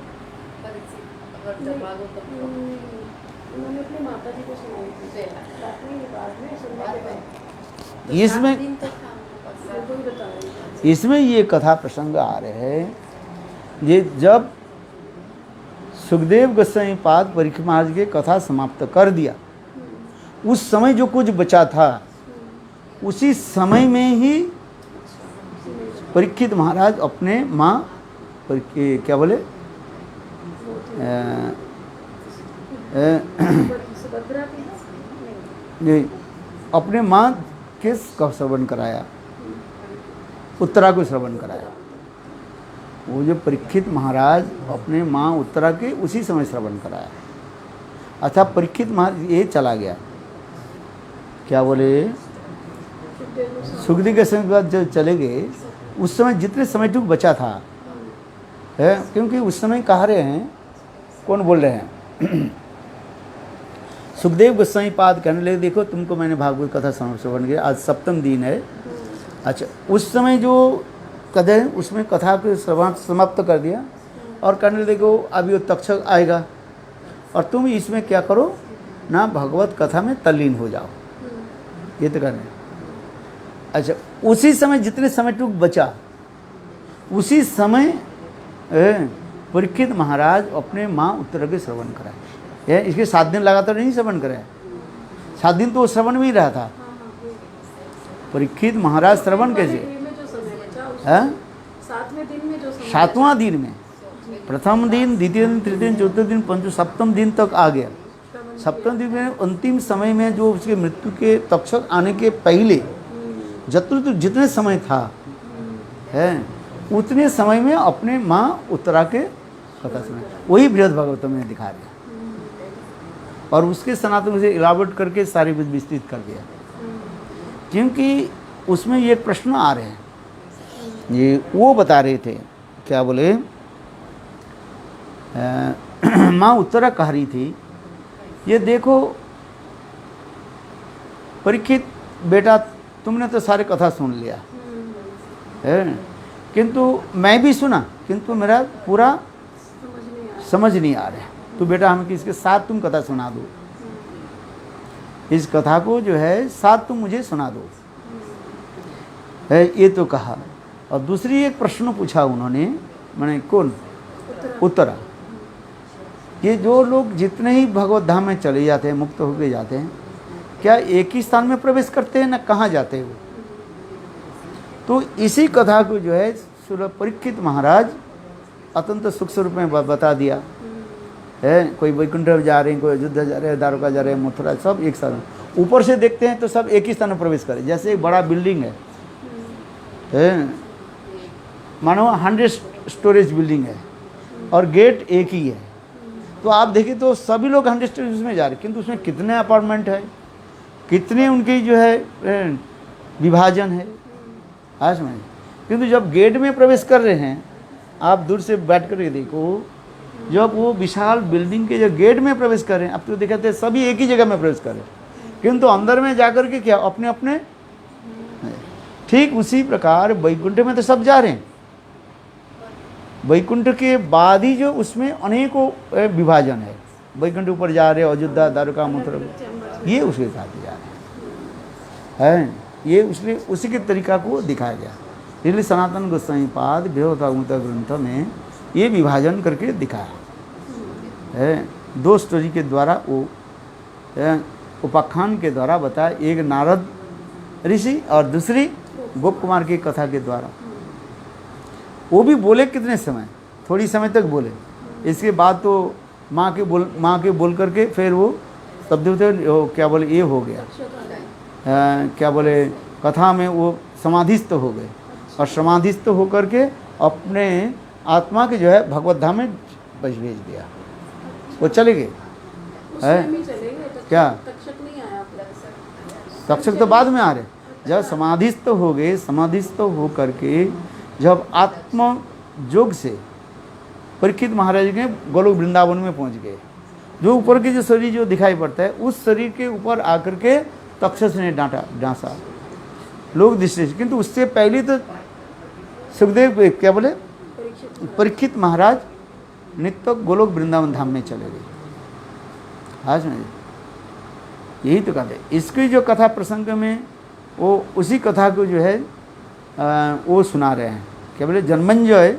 S3: Parikshit, or the Bhagavatam?
S2: उन्होंने अपने माता जी को सुनाई थी, रात में ये बाद में सुनने के बाद
S4: इसमें
S3: 7 दिन तक था उनके पास।
S2: वो ही बता रही थी।
S4: इसमें ये कथा प्रसंग आ रहे हैं, ये जब सुखदेव गोस्वामी पाद परीक्षित महाराज की कथा समाप्त कर दिया, उस समय जो कुछ बचा था, उसी समय में ही परीक्षित महाराज अपने माँ क्या बोले
S2: सुभद्रा थी ना?
S4: नहीं, अपने माँ के श्रवण कराया, उत्तरा को श्रवण कराया। वो जो परीक्षित महाराज अपने माँ उत्तरा के उसी समय श्रवण कराया। अच्छा, परीक्षित महाराज ये चला गया, क्या बोले, सुखदेव के समय के बाद जब चले गए, उस समय जितने समय टूक बचा था है, क्योंकि उस समय कह रहे हैं, कौन बोल रहे हैं? सुखदेव गोस्वामी पाद कहने लगे, देखो तुमको मैंने भागवत कथा श्रवण किया, आज 7वां दिन है। अच्छा, उस समय जो कथा है उसमें कथा को समाप्त कर दिया और कहने लगे, देखो अभी वो तक्षक आएगा और तुम इसमें क्या करो ना, भगवत कथा में तल्लीन हो जाओ, ये तो कहने। अच्छा, उसी समय जितने समय टूक बचा, उसी समय परीक्षित महाराज अपने माँ उत्तरा के श्रवण कराए। इसके 7 दिन लगातार नहीं श्रवण कराए, 7 दिन तो वो श्रवण में ही रहा था। परीक्षित महाराज श्रवण कैसे? है
S2: 7वें दिन में जो समय
S4: 7वां दिन में, प्रथम दिन, द्वितीय दिन, तृतीय दिन, चौथे दिन, पंचम, 7वां दिन तक आ गया। 7वें दिन में अंतिम समय में जो उसके मृत्यु के तक्षक आने के पहले जितने समय था है, उतने समय में अपने माँ उत्तरा के कथा सुना, वही बृहद भागवतम में दिखा दिया और उसके सनातन से इलावट करके सारी विस्तृत कर दिया। क्योंकि उसमें ये प्रश्न आ रहे हैं, ये वो बता रहे थे, क्या बोले, माँ उत्तरा कह रही थी, ये देखो परीक्षित बेटा, तुमने तो सारे कथा सुन लिया है, किंतु मैं भी सुना, किंतु मेरा पूरा समझ नहीं आ रहा। तो बेटा हमें किसके साथ तुम कथा सुना दो, इस कथा को जो है साथ तुम मुझे सुना दो है, ये तो कहा। और दूसरी एक प्रश्न पूछा उन्होंने, मैंने कौन? उत्तरा। ये जो लोग जितने ही भगवत धाम में चले जाते हैं, मुक्त होके जाते हैं, क्या एक ही स्थान में प्रवेश करते हैं ना कहाँ जाते हैं वो? तो इसी कथा को जो है परीक्षित महाराज अत्यंत सुख स्वरूप में बता दिया है। कोई वैकुंठ जा रहे हैं, कोई अयोध्या जा रहे हैं, द्वारका जा रहे हैं, मथुरा, सब एक साथ ऊपर से देखते हैं तो सब एक ही स्थान में प्रवेश करें। जैसे एक बड़ा बिल्डिंग है, मानो 100 स्टोरेज बिल्डिंग है और गेट एक ही है, तो आप देखें तो सभी लोग 100 स्टोरेज में जा रहे हैं, किंतु उसमें कितने अपार्टमेंट है, कितने उनकी जो है विभाजन है, आज में। किंतु जब गेट में प्रवेश कर रहे हैं, आप दूर से बैठ कर देखो, जब वो विशाल बिल्डिंग के जो गेट में प्रवेश कर रहे हैं, अब तो दिखाते हैं सभी एक ही जगह में प्रवेश कर रहे हैं, किंतु अंदर में जाकर के क्या अपने अपने, ठीक उसी प्रकार वैकुंठ में तो सब जा रहे हैं, वैकुंठ के बाद ही जो उसमें अनेकों विभाजन है, वैकुंठ ऊपर जा रहे हैं, अयोध्या, द्वारका, मथुरा, ये उसके साथ जा रहे हैं, ये उसने उसी के तरीका को दिखाया गया। इसलिए सनातन गोस्वामी पाद बृहद भागवत ग्रंथ में ये विभाजन करके दिखाया है। 2 स्टोरी के द्वारा वो उपाख्यान के द्वारा बताया, एक नारद ऋषि और दूसरी गोप कुमार की कथा के द्वारा। वो भी बोले कितने समय, थोड़ी समय तक बोले, इसके बाद तो माँ के बोल करके फिर वो शब्द क्या बोले ये हो गया, क्या बोले कथा में वो समाधिस्थ हो गए और समाधिस्थ होकर के अपने आत्मा के जो है भगवत धाम में भेज दिया, वो चले गए।
S2: उस टाइम ही चले
S4: क्या
S2: तक्षक नहीं आया।
S4: तक्षक तो बाद में आ रहे, जब समाधिस्थ हो गए, समाधिस्थ हो करके जब आत्म योग से परीक्षित महाराज के गोलोक वृंदावन में पहुंच गए, जो ऊपर के जो शरीर जो दिखाई पड़ता है उस शरीर के ऊपर आकर के तक्षक ने डांसा लोग दृष्टि, किंतु उससे पहले तो सुखदेव क्या बोले, परीक्षित महाराज नित्य गोलोक वृंदावन धाम में चले गए। आज में यही तो कहते, इसकी जो कथा प्रसंग में वो उसी कथा को जो है वो सुना रहे हैं, क्या बोले, जन्मेंजय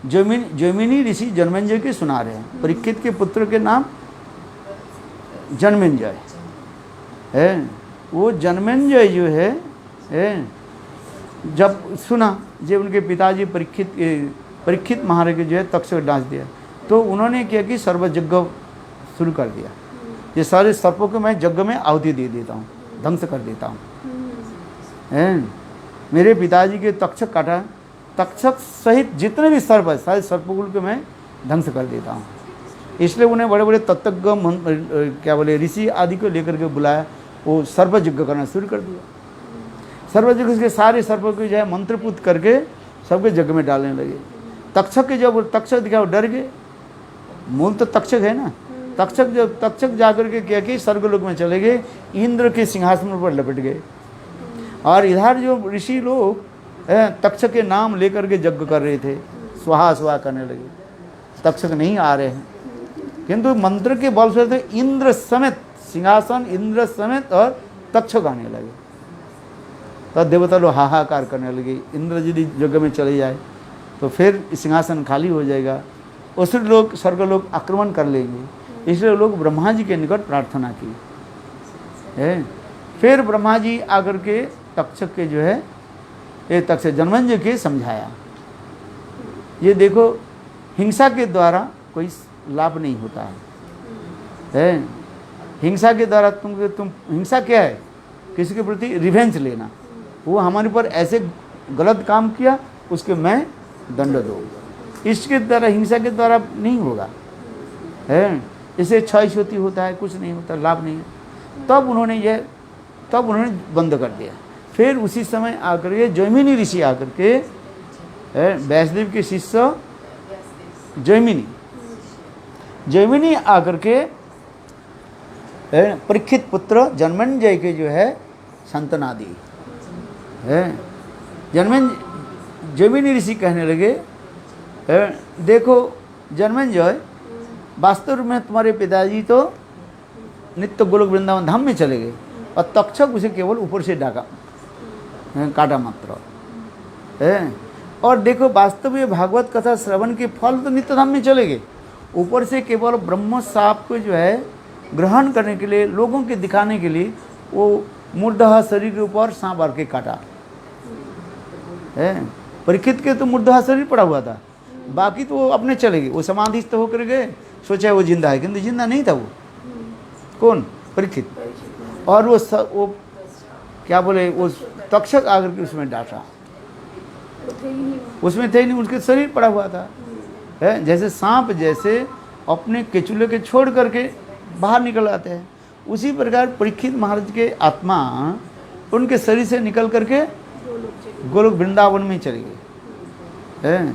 S4: जैमिनी ऋषि जन्मेंजय के सुना रहे हैं। परीक्षित के पुत्र के नाम जन्मेंजय है। वो जन्मेंजय जो है जब सुना जब उनके पिताजी परीक्षित महाराज के जो है तक्षक डांस दिया, तो उन्होंने क्या कि सर्वयज्ञ शुरू कर दिया। ये सारे सर्पों को मैं यज्ञ में आहुति दे देता हूँ, ध्वंस कर देता हूँ। मेरे पिताजी के तक्षक काटा, तक्षक सहित जितने भी सर्प है सारे सर्पकुल को मैं ध्वंस कर देता हूँ। इसलिए उन्हें बड़े बड़े तत्वज्ञ क्या बोले ऋषि आदि को लेकर के बुलाया, वो सर्वयज्ञ करना शुरू कर दिया। सर्वयज्ञ के सारे सर्पों को जो है मंत्रपुत करके सबके यज्ञ में डालने लगे। तक्षक के जब तक्षक दिखा वो डर गए, मूल तो तक्षक है ना, तक्षक जाकर के क्या कि स्वर्गलोक में चले गए, इंद्र के सिंहासन पर लपट गए। और इधर जो ऋषि लोग तक्षक के नाम लेकर के यज्ञ कर रहे थे, स्वाहा स्वाहा करने लगे, तक्षक नहीं आ रहे हैं, किंतु मंत्र के बल से तो इंद्र समेत सिंहासन, इंद्र समेत और तक्षक आने लगे। तो देवता लोग हाहाकार करने लगे, इंद्र यदि यज्ञ में चले जाए तो फिर सिंहासन खाली हो जाएगा, उससे लोग स्वर्ग लोग आक्रमण कर लेंगे। इसलिए लोग ब्रह्मा जी के निकट प्रार्थना की है। फिर ब्रह्मा जी आकर के तक्षक के जो है ये तक्षक जन्मेंजय के समझाया, ये देखो हिंसा के द्वारा कोई लाभ नहीं होता है। हिंसा के द्वारा तुम हिंसा क्या है, किसी के प्रति रिवेंज लेना, वो हमारे पर ऐसे गलत काम किया उसके मैं दंड दो, इसके द्वारा हिंसा के द्वारा नहीं होगा है। इससे क्षयक्षति होता है, कुछ नहीं होता, लाभ नहीं है। तब उन्होंने बंद कर दिया। फिर उसी समय आकर के जैमिनी ऋषि आकर के व्यासदेव के शिष्य जैमिनी आकर के परीक्षित पुत्र जन्मेंजय के जो है संतना दी है। जैमिनी ऋषि कहने लगे, देखो जन्मेंजय, वास्तव में तुम्हारे पिताजी तो नित्य गोलोक वृंदावन धाम में चले गए और तक्षक उसे केवल ऊपर से काटा मात्र है। और देखो वास्तव में भागवत कथा श्रवण के फल तो नित्य धाम में चले गए, ऊपर से केवल ब्रह्म साप को जो है ग्रहण करने के लिए, लोगों के दिखाने के लिए वो मुर्दहा शरीर के ऊपर सांप आर के काटा है। परीक्षित के तो मुर्दहा शरीर पड़ा हुआ था, बाकी तो वो अपने चले गए, वो समाधिस्थ होकर गए, सोचा वो जिंदा है, किंतु जिंदा नहीं था। वो कौन, परीक्षित। और वो क्या बोले, वो तक्षक आकर के उसमें डांटा, उसमें थे ही नहीं, उसके शरीर पड़ा हुआ था है। जैसे सांप जैसे अपने केचुले के छोड़ करके बाहर निकल आते हैं, उसी प्रकार परीक्षित महाराज के आत्मा उनके शरीर से निकल करके गोलोक वृंदावन में चली गई है।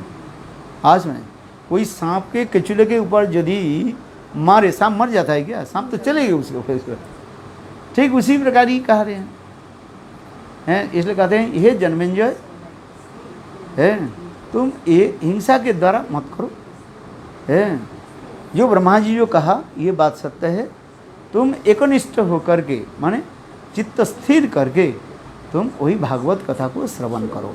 S4: आज में कोई सांप के केचुले के ऊपर यदि मारे, सांप मर जाता है क्या, सांप तो चले गए उसके ऊपर। ठीक उसी प्रकार ही कह रहे हैं, इसलिए कहते हैं ये जन्मेंजय है, तुम ये हिंसा के द्वारा मत करो है। जो ब्रह्मा जी जो कहा ये बात सत्य है, तुम एकनिष्ठ होकर के माने चित्त स्थिर करके तुम वही भागवत कथा को श्रवण करो।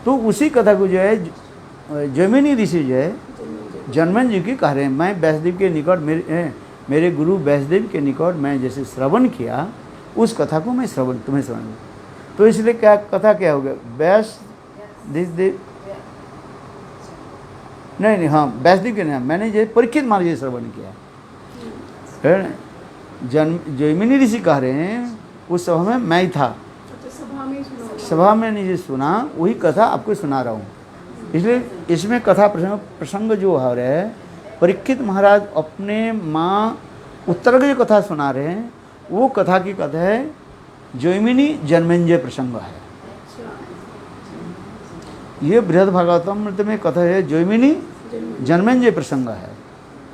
S4: तो उसी कथा को जो है जैमिनी ऋषि जो है जन्मेंजय जी की कह रहे हैं, मैं व्यासदेव के निकट मेरे गुरु व्यासदेव के निकट मैं जैसे श्रवण किया उस कथा को मैं तुम्हें श्रवण। तो इसलिए क्या कथा क्या हो गया, व्यासदेव नहीं हाँ व्यासदेव के नाम मैंने जो परीक्षित महाराज जी श्रवण किया है। जैमिनी ऋषि कह रहे हैं उस सभा में मैं था, सभा में नहीं सुना, वही कथा आपको सुना रहा हूँ। इसलिए इसमें कथा प्रसंग जो हो रहा है, परीक्षित महाराज अपने माँ उत्तर की जो कथा सुना रहे हैं वो कथा की कथा है जैमिनी जन्मेंजय प्रसंग है। ये बृहद भागवतम में कथा है जैमिनी जन्मेंजय प्रसंग है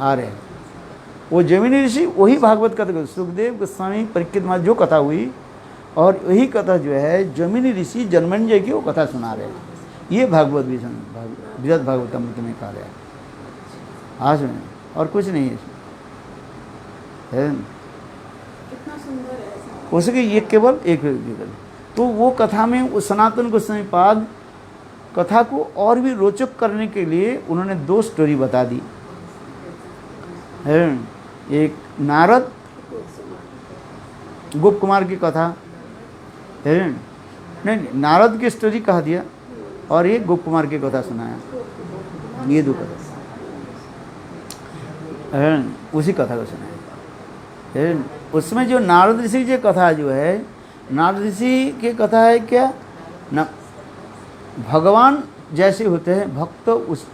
S4: आ रहे हैं। वो जैमिनी ऋषि वही भागवत कथा सुखदेव गोस्वामी परीक्षित महाराज जो कथा हुई और वही कथा जो है जैमिनी ऋषि जन्मेंजय की वो कथा सुना रहे हैं। ये भागवत बृहद भागवतम में कहा रहे हैं आज में, और कुछ नहीं है
S2: कितना सुंदर है ऐसा।
S4: उसके ये केवल एक तो वो कथा में उस सनातन गोस्वामी पाद कथा को और भी रोचक करने के लिए उन्होंने 2 स्टोरी बता दी है। एक नारद गोप कुमार की कथा है, नहीं नारद की स्टोरी कहा दिया और एक गोप कुमार की कथा सुनाया। ये 2 कथा है, उसी कथा को सुनाया है। उसमें जो नारद ऋषि की कथा जो है, नारद ऋषि की कथा है क्या न, भगवान जैसे होते हैं भक्त, उस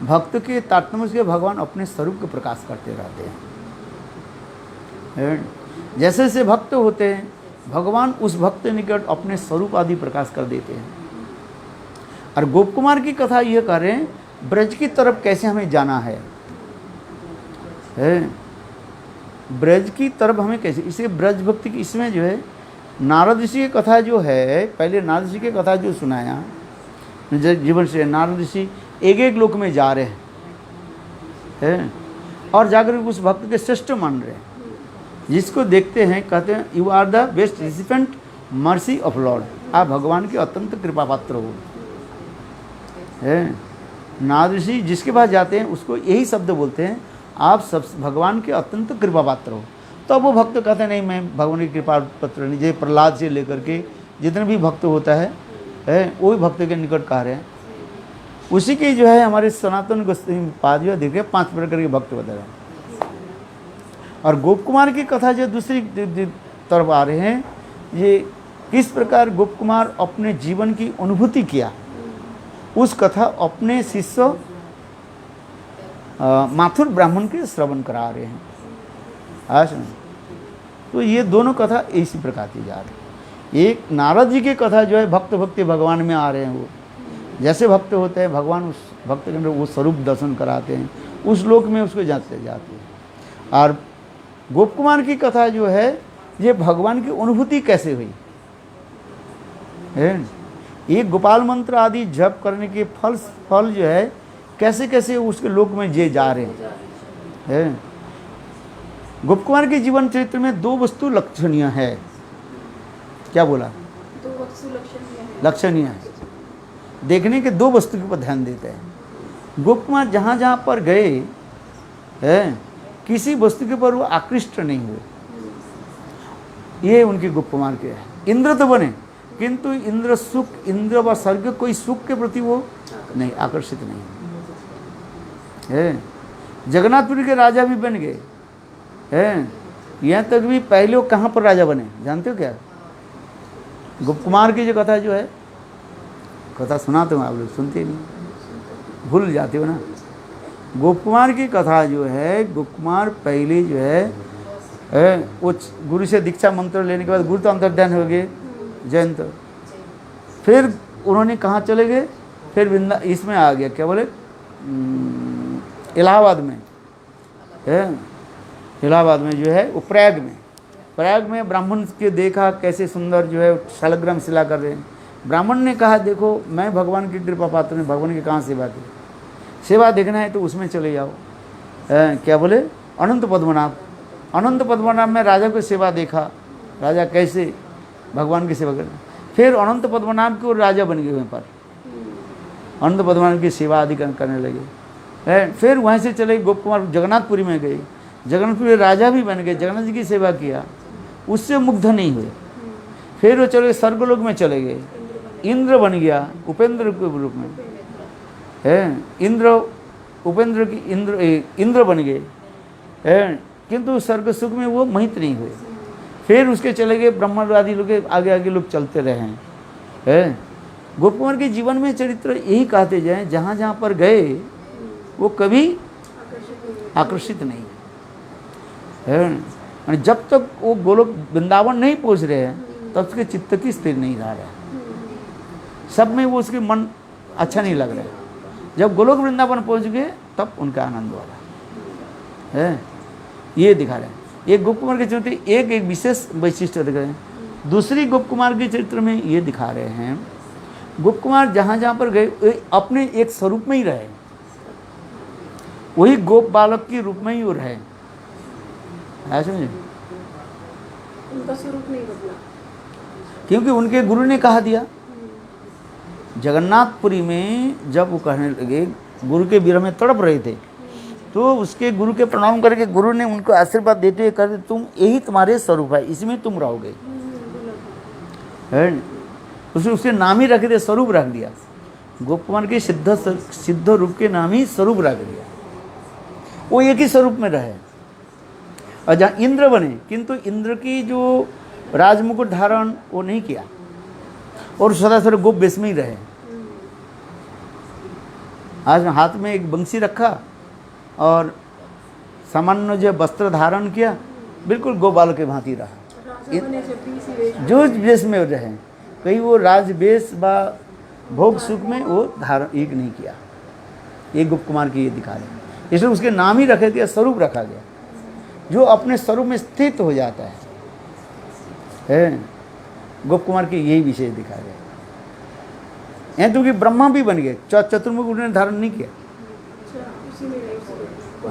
S4: भक्त के तात्पर्य से भगवान अपने स्वरूप का प्रकाश करते रहते हैं। जैसे जैसे भक्त होते हैं भगवान उस भक्त निकट अपने स्वरूप आदि प्रकाश कर देते हैं। और गोप कुमार की कथा यह करें ब्रज की तरफ कैसे हमें जाना है, ब्रज की तरफ हमें कैसे, इसे ब्रज भक्ति की इसमें जो है नारद ऋषि की कथा जो है, पहले नारद ऋषि की कथा जो सुनाया जीवन से, नारद ऋषि एक एक लोक में जा रहे हैं और जाकर उस भक्त के श्रेष्ठ मान रहे हैं, जिसको देखते हैं कहते हैं you are the best recipient mercy of lord, आप भगवान के अत्यंत कृपा पात्र हो। नारद ऋषि जिसके पास जाते हैं उसको यही शब्द बोलते हैं आप सब भगवान के अत्यंत कृपा पात्र हो। तो वो भक्त कहते हैं नहीं मैं भगवान की कृपा पात्र नहीं, जैसे प्रहलाद से लेकर के जितने भी भक्त होता है वो भी भक्त के निकट कह रहे हैं। उसी के जो है हमारे सनातन गोस्वामी पाद जो देख रहे 5 प्रकार के भक्त बता रहे हैं। और गोप कुमार की कथा जो दूसरी तरफ आ रहे हैं, ये किस प्रकार गोप कुमार अपने जीवन की अनुभूति किया उस कथा अपने शिष्य माथुर ब्राह्मण के श्रवण करा रहे हैं आज। तो ये दोनों कथा इसी प्रकार की जा रही है। एक नारद जी की कथा जो है भक्त भक्ति भगवान में आ रहे हैं, वो जैसे भक्त होते हैं भगवान उस भक्त के अंदर वो स्वरूप दर्शन कराते हैं, उस लोक में उसको जाते हैं। और गोप कुमार की कथा जो है ये भगवान की अनुभूति कैसे हुई है, ये गोपाल मंत्र आदि जप करने के फल जो है कैसे कैसे उसके लोक में जे जा रहे हैं। गोप कुमार के जीवन चरित्र में 2 वस्तु लक्षणीय है। क्या बोला?
S2: 2 वस्तु
S4: लक्षणीय है। देखने के 2 वस्तु के ऊपर ध्यान देते हैं। गोप कुमार जहाँ जहाँ पर गए हैं किसी वस्तु के ऊपर वो आकृष्ट नहीं हुए, ये उनके गोप कुमार के है। इंद्र तो बने किंतु इंद्र सुख, इंद्र व स्वर्ग कोई सुख के प्रति वो नहीं आकर्षित नहीं है। जगन्नाथपुरी के राजा भी बन गए हैं, यहाँ तक भी पहले वो कहाँ पर राजा बने जानते हो क्या? गोप कुमार की जो कथा जो है, कथा सुनाते हो आप लोग, सुनते नहीं, भूल जाते हो ना। गोप कुमार की कथा जो है, गोप कुमार पहले जो है वो गुरु से दीक्षा मंत्र लेने के बाद गुरु तो अंतर्ध्यान हो गए जयंत, फिर उन्होंने कहाँ चले गए, फिर इसमें आ गया क्या बोले इलाहाबाद में है, इलाहाबाद में जो है वो प्रयाग में ब्राह्मण के देखा कैसे सुंदर जो है शालग्राम शिला कर रहे हैं। ब्राह्मण ने कहा देखो मैं भगवान की कृपा पात्र हूँ, भगवान की कहाँ सेवा की, सेवा देखना है तो उसमें चले जाओ। क्या बोले अनंत पद्मनाभ में राजा को सेवा देखा, राजा कैसे भगवान की सेवा कर, फिर अनंत पद्मनाभ के राजा बन गए वहीं पर, अनंत पद्मनाभ की सेवा आदि करने लगे। फिर वहीं से चले गोप कुमार जगन्नाथपुरी में गए, जगन्नाथपुरी राजा भी बन गए, जगन्नाथ जी की सेवा किया, उससे मुग्ध नहीं हुए। फिर वो चले स्वर्गलोक में चले गए, इंद्र बन गया उपेंद्र के रूप में है, इंद्र बन गए किंतु स्वर्ग सुख में वो महित नहीं हुए। फिर उसके चले गए ब्रह्म आदि लोग, आगे लोग चलते रहे हैं। गोप कुमार के जीवन में चरित्र यही कहते जाए, जहाँ जहाँ पर गए वो कभी आकर्षित नहीं। है ना। जब तक वो गोलोक वृंदावन नहीं पहुंच रहे हैं तब उसके चित्त की स्थिर नहीं रह रहा है, सब में वो उसके मन अच्छा नहीं लग रहा है। जब गोलोक वृंदावन पहुंच गए तब उनका आनंद हो रहा है, ये दिखा रहे हैं। एक गोप कुमार के चरित्र एक एक विशेष वैशिष्ट दिखा रहे हैं। दूसरी गोप कुमार के चरित्र में ये दिखा रहे हैं, गोप कुमार जहाँ जहाँ पर गए अपने एक स्वरूप में ही रहे, वही गोप बालक के रूप में ही वो रहे, ऐसे समझे,
S2: उनका स्वरूप नहीं बदला,
S4: क्योंकि उनके गुरु ने कहा दिया। जगन्नाथपुरी में जब वो कहने लगे, गुरु के विरह में तड़प रहे थे, तो उसके गुरु के प्रणाम करके गुरु ने उनको आशीर्वाद देते हुए कहते तुम यही तुम्हारे स्वरूप है, इसमें तुम रहोगे, है। उसके नाम ही रख दिया, स्वरूप रख दिया। गोप कुमार के सिद्ध रूप के नाम ही स्वरूप रख दिया, वो एक ही स्वरूप में रहे। और जहाँ इंद्र बने, किंतु इंद्र की जो राजमुकुट धारण वो नहीं किया, और सदा सदा गोप वेश में ही रहे। आज हाथ में एक बंसी रखा और सामान्य जो वस्त्र धारण किया, बिल्कुल गोपाल के भांति रहा, जो वेश में रहे। कहीं वो राजवेश व भोग सुख में वो धारण एक नहीं किया। ये गुप्त कुमार की ये दिखा रहे हैं, इसलिए उसके नाम ही रखे दिया, स्वरूप रखा गया, जो अपने स्वरूप में स्थित हो जाता है। गुप्त कुमार के यही विशेष दिखा रहे हैं। यहाँ तो कि ब्रह्मा भी बन गए, चतुर्मुख उन्होंने धारण नहीं किया।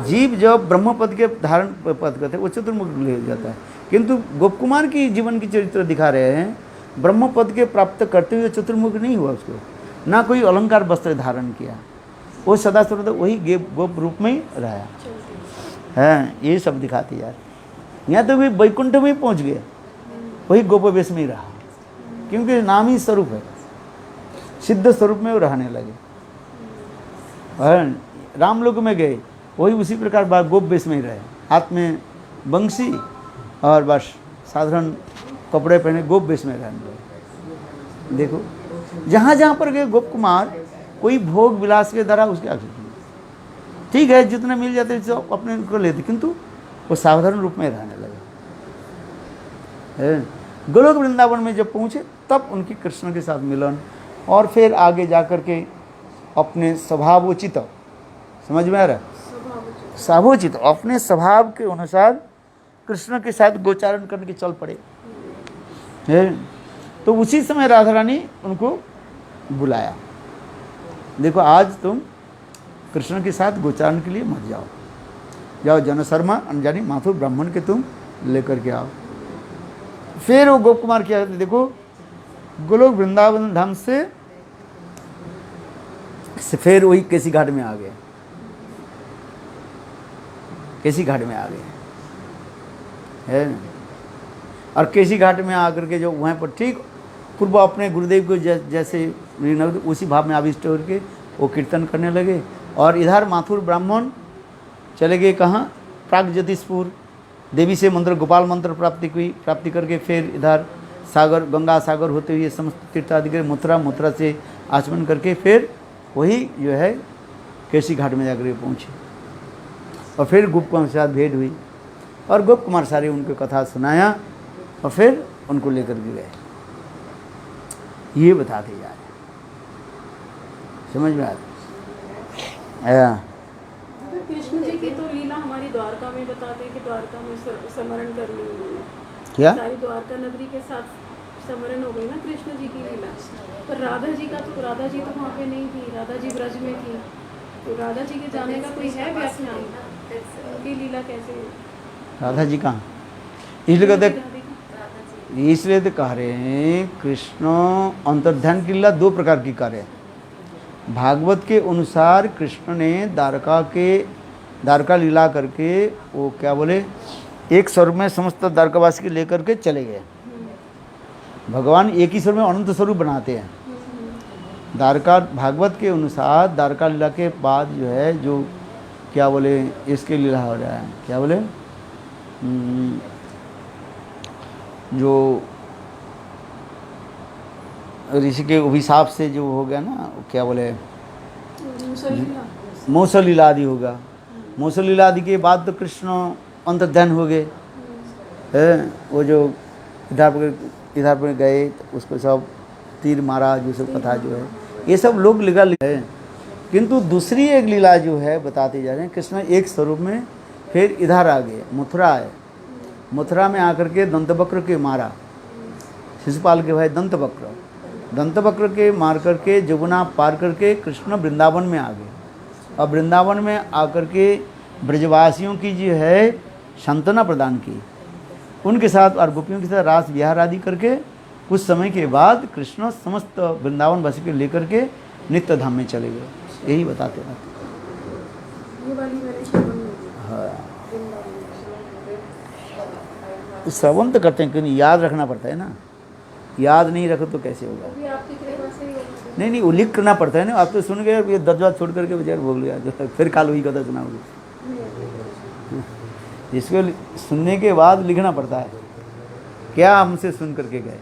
S4: जीव जब ब्रह्म पद के धारण पद करते वो चतुर्मुख ले जाता है, किंतु गोप कुमार की जीवन की चरित्र दिखा रहे हैं, ब्रह्म पद के प्राप्त करते हुए चतुर्मुख नहीं हुआ उसको, ना कोई अलंकार वस्त्र धारण किया, वो सदा सर्वदा वही गोप रूप में ही रहा है। ये सब दिखाते यार। यहाँ तो भी वैकुंठ में पहुँच गए, वही गोप वेश में ही रहा, क्योंकि नाम ही स्वरूप है, सिद्ध स्वरूप में वो रहने लगे। रामलोक में गए, वही उसी प्रकार गोप वेश में ही रहे, हाथ में बंसी और बस साधारण कपड़े पहने गोप वेश में रहने लगे। देखो जहाँ जहाँ पर गए गोप कुमार, कोई भोग विलास के द्वारा उसके आगे ठीक है, जितना मिल जाते तो अपने को लेते, किंतु वो साधारण रूप में रहने लगे। गोलोक वृंदावन में जब पहुँचे तब उनकी कृष्ण के साथ मिलन, और फिर आगे जा कर के अपने स्वभावोचित, समझ में आ रहा है, स्वभावोचित अपने स्वभाव के अनुसार कृष्ण के साथ गोचारण करने के चल पड़े। तो उसी समय राधा रानी उनको बुलाया, देखो आज तुम कृष्ण के साथ गोचारण के लिए मत जाओ, जाओ जनशर्मा अनजानी माथुर ब्राह्मण के तुम लेकर के आओ। फिर वो गोप कुमार क्या कहते, देखो गोलोक वृंदावन धाम से फिर वही केसी घाट में आ गए, केसी घाट में आ गए है। और केसी घाट में आकर के जो वहाँ पर ठीक पूर्व अपने गुरुदेव को जैसे उसी भाव में आविष्ट करके वो कीर्तन करने लगे। और इधर माथुर ब्राह्मण चले गए कहाँ, प्रागज्योतिषपुर, देवी से मंत्र गोपाल मंत्र प्राप्ति करके फिर इधर सागर गंगा सागर होते हुए समस्त तीर्थ आदि के मथुरा से आचमन करके फिर वही जो है केसी घाट में जाकर पहुँचे। और फिर गोप कुमार के साथ भेंट हुई और गोप कुमार सारे उनको कथा सुनाया और फिर उनको लेकर के गए। ये बताते जा रहे, समझ में आता है।
S2: कृष्ण जी की तो लीला हमारी द्वारका में बताते हैं कि द्वारका में स्मरण कर ली उन्होंने,
S4: क्या
S2: सारी द्वारका नगरी के साथ स्मरण हो गई ना कृष्ण जी की लीला। पर राधा जी का तो, राधा जी तो वहाँ पे नहीं थी, राधा जी ब्रज में थी, तो राधा जी के जाने का कोई है व्याख्यान, उनकी लीला कैसे?
S4: राधा जी कहाँ, इसलिए कहते, इसलिए तो कह रहे हैं कृष्ण अंतर्ध्यान की लीला दो प्रकार की कर रहे हैं। भागवत के अनुसार कृष्ण ने द्वारका लीला करके वो क्या बोले, एक स्वरूप में समस्त द्वारकावासी के लेकर के चले गए। भगवान एक ही स्वरूप में अनंत स्वरूप बनाते हैं। द्वारका भागवत के अनुसार द्वारका लीला के बाद जो है, जो क्या बोले इसके लीला हो रहा है, क्या बोले जो ऋषि के अभिशाप से जो हो गया ना, क्या बोले मौसल लीला आदि होगा। मौसल लीला आदि के बाद तो कृष्ण अंतर्ध्यान हो गए। है वो जो इधर पर गए तो उसको सब तीर मारा, जो सब कथा जो है ये सब लोग लीला है। किंतु दूसरी एक लीला जो है बताते जा रहे हैं, कृष्ण एक स्वरूप में फिर इधर आ गए, मथुरा है। मथुरा में आकर के दंतवक्र के मारा, शिशुपाल के भाई दंतवक्र के मार करके जमुना पार करके कृष्ण वृंदावन में आ गए। अब वृंदावन में आकर के ब्रजवासियों की जो है सांत्वना प्रदान की, उनके साथ और गोपियों के साथ रास विहार आदि करके कुछ समय के बाद कृष्ण समस्त वृंदावन वासी को लेकर के नित्य धाम में चले गए। यही बताते हैं।
S2: ये वाली मैंने श्रवण में दी।
S4: हाँ,
S2: वृंदावन।
S4: श्रवण तो करते हैं, क्योंकि याद रखना पड़ता है ना, याद नहीं रखो तो कैसे होगा।
S2: वो भी आपकी कृपा से ही होगा।
S4: नहीं वो लिख करना पड़ता है ना। आप तो सुन गए, ये 10 बात छोड़ करके बेचारे बोल गया, जो फिर काल वही कथा सुनाओगे। इसको सुनने के बाद लिखना पड़ता है, क्या हमसे सुन करके गए।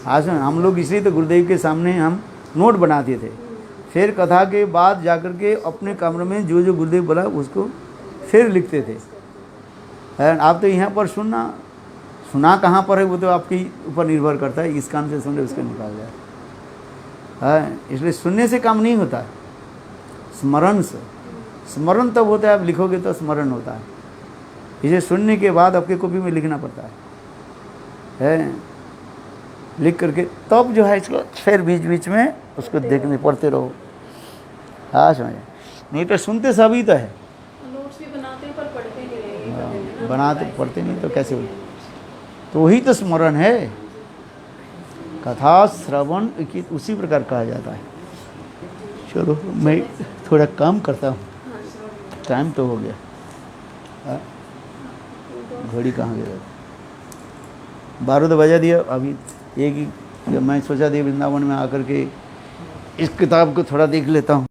S4: आज हम लोग इसलिए तो गुरुदेव के सामने हम नोट बनाते थे, फिर कथा के बाद जाकर के अपने कमरे में जो जो गुरुदेव बोला उसको फिर लिखते थे। आप तो यहाँ पर सुना कहाँ पर है वो तो आपके ऊपर निर्भर करता है, इस कान से सुन रहे उसको निकाल जाए। इसलिए सुनने से काम नहीं होता है, स्मरण से। स्मरण तब होता है आप लिखोगे तो स्मरण होता है। इसे सुनने के बाद आपके कॉपी में लिखना पड़ता है, लिख करके तब जो है इसको फिर बीच बीच में उसको देखने पढ़ते रहो। हाँ समझे, नहीं तो सुनते सभी तो है,
S2: नोट्स भी बनाते हैं पर पढ़ते नहीं रहेंगे।
S4: बनाते पढ़ते नहीं तो कैसे हो। तो वही तो स्मरण है, कथा श्रवण उसी प्रकार कहा जाता है। चलो मैं थोड़ा काम करता हूँ, टाइम तो हो गया। घड़ी कहाँ गया, 12 तो बजा दिया। अभी एक ही मैं सोचा था वृंदावन में आकर के इस किताब को थोड़ा देख लेता हूँ।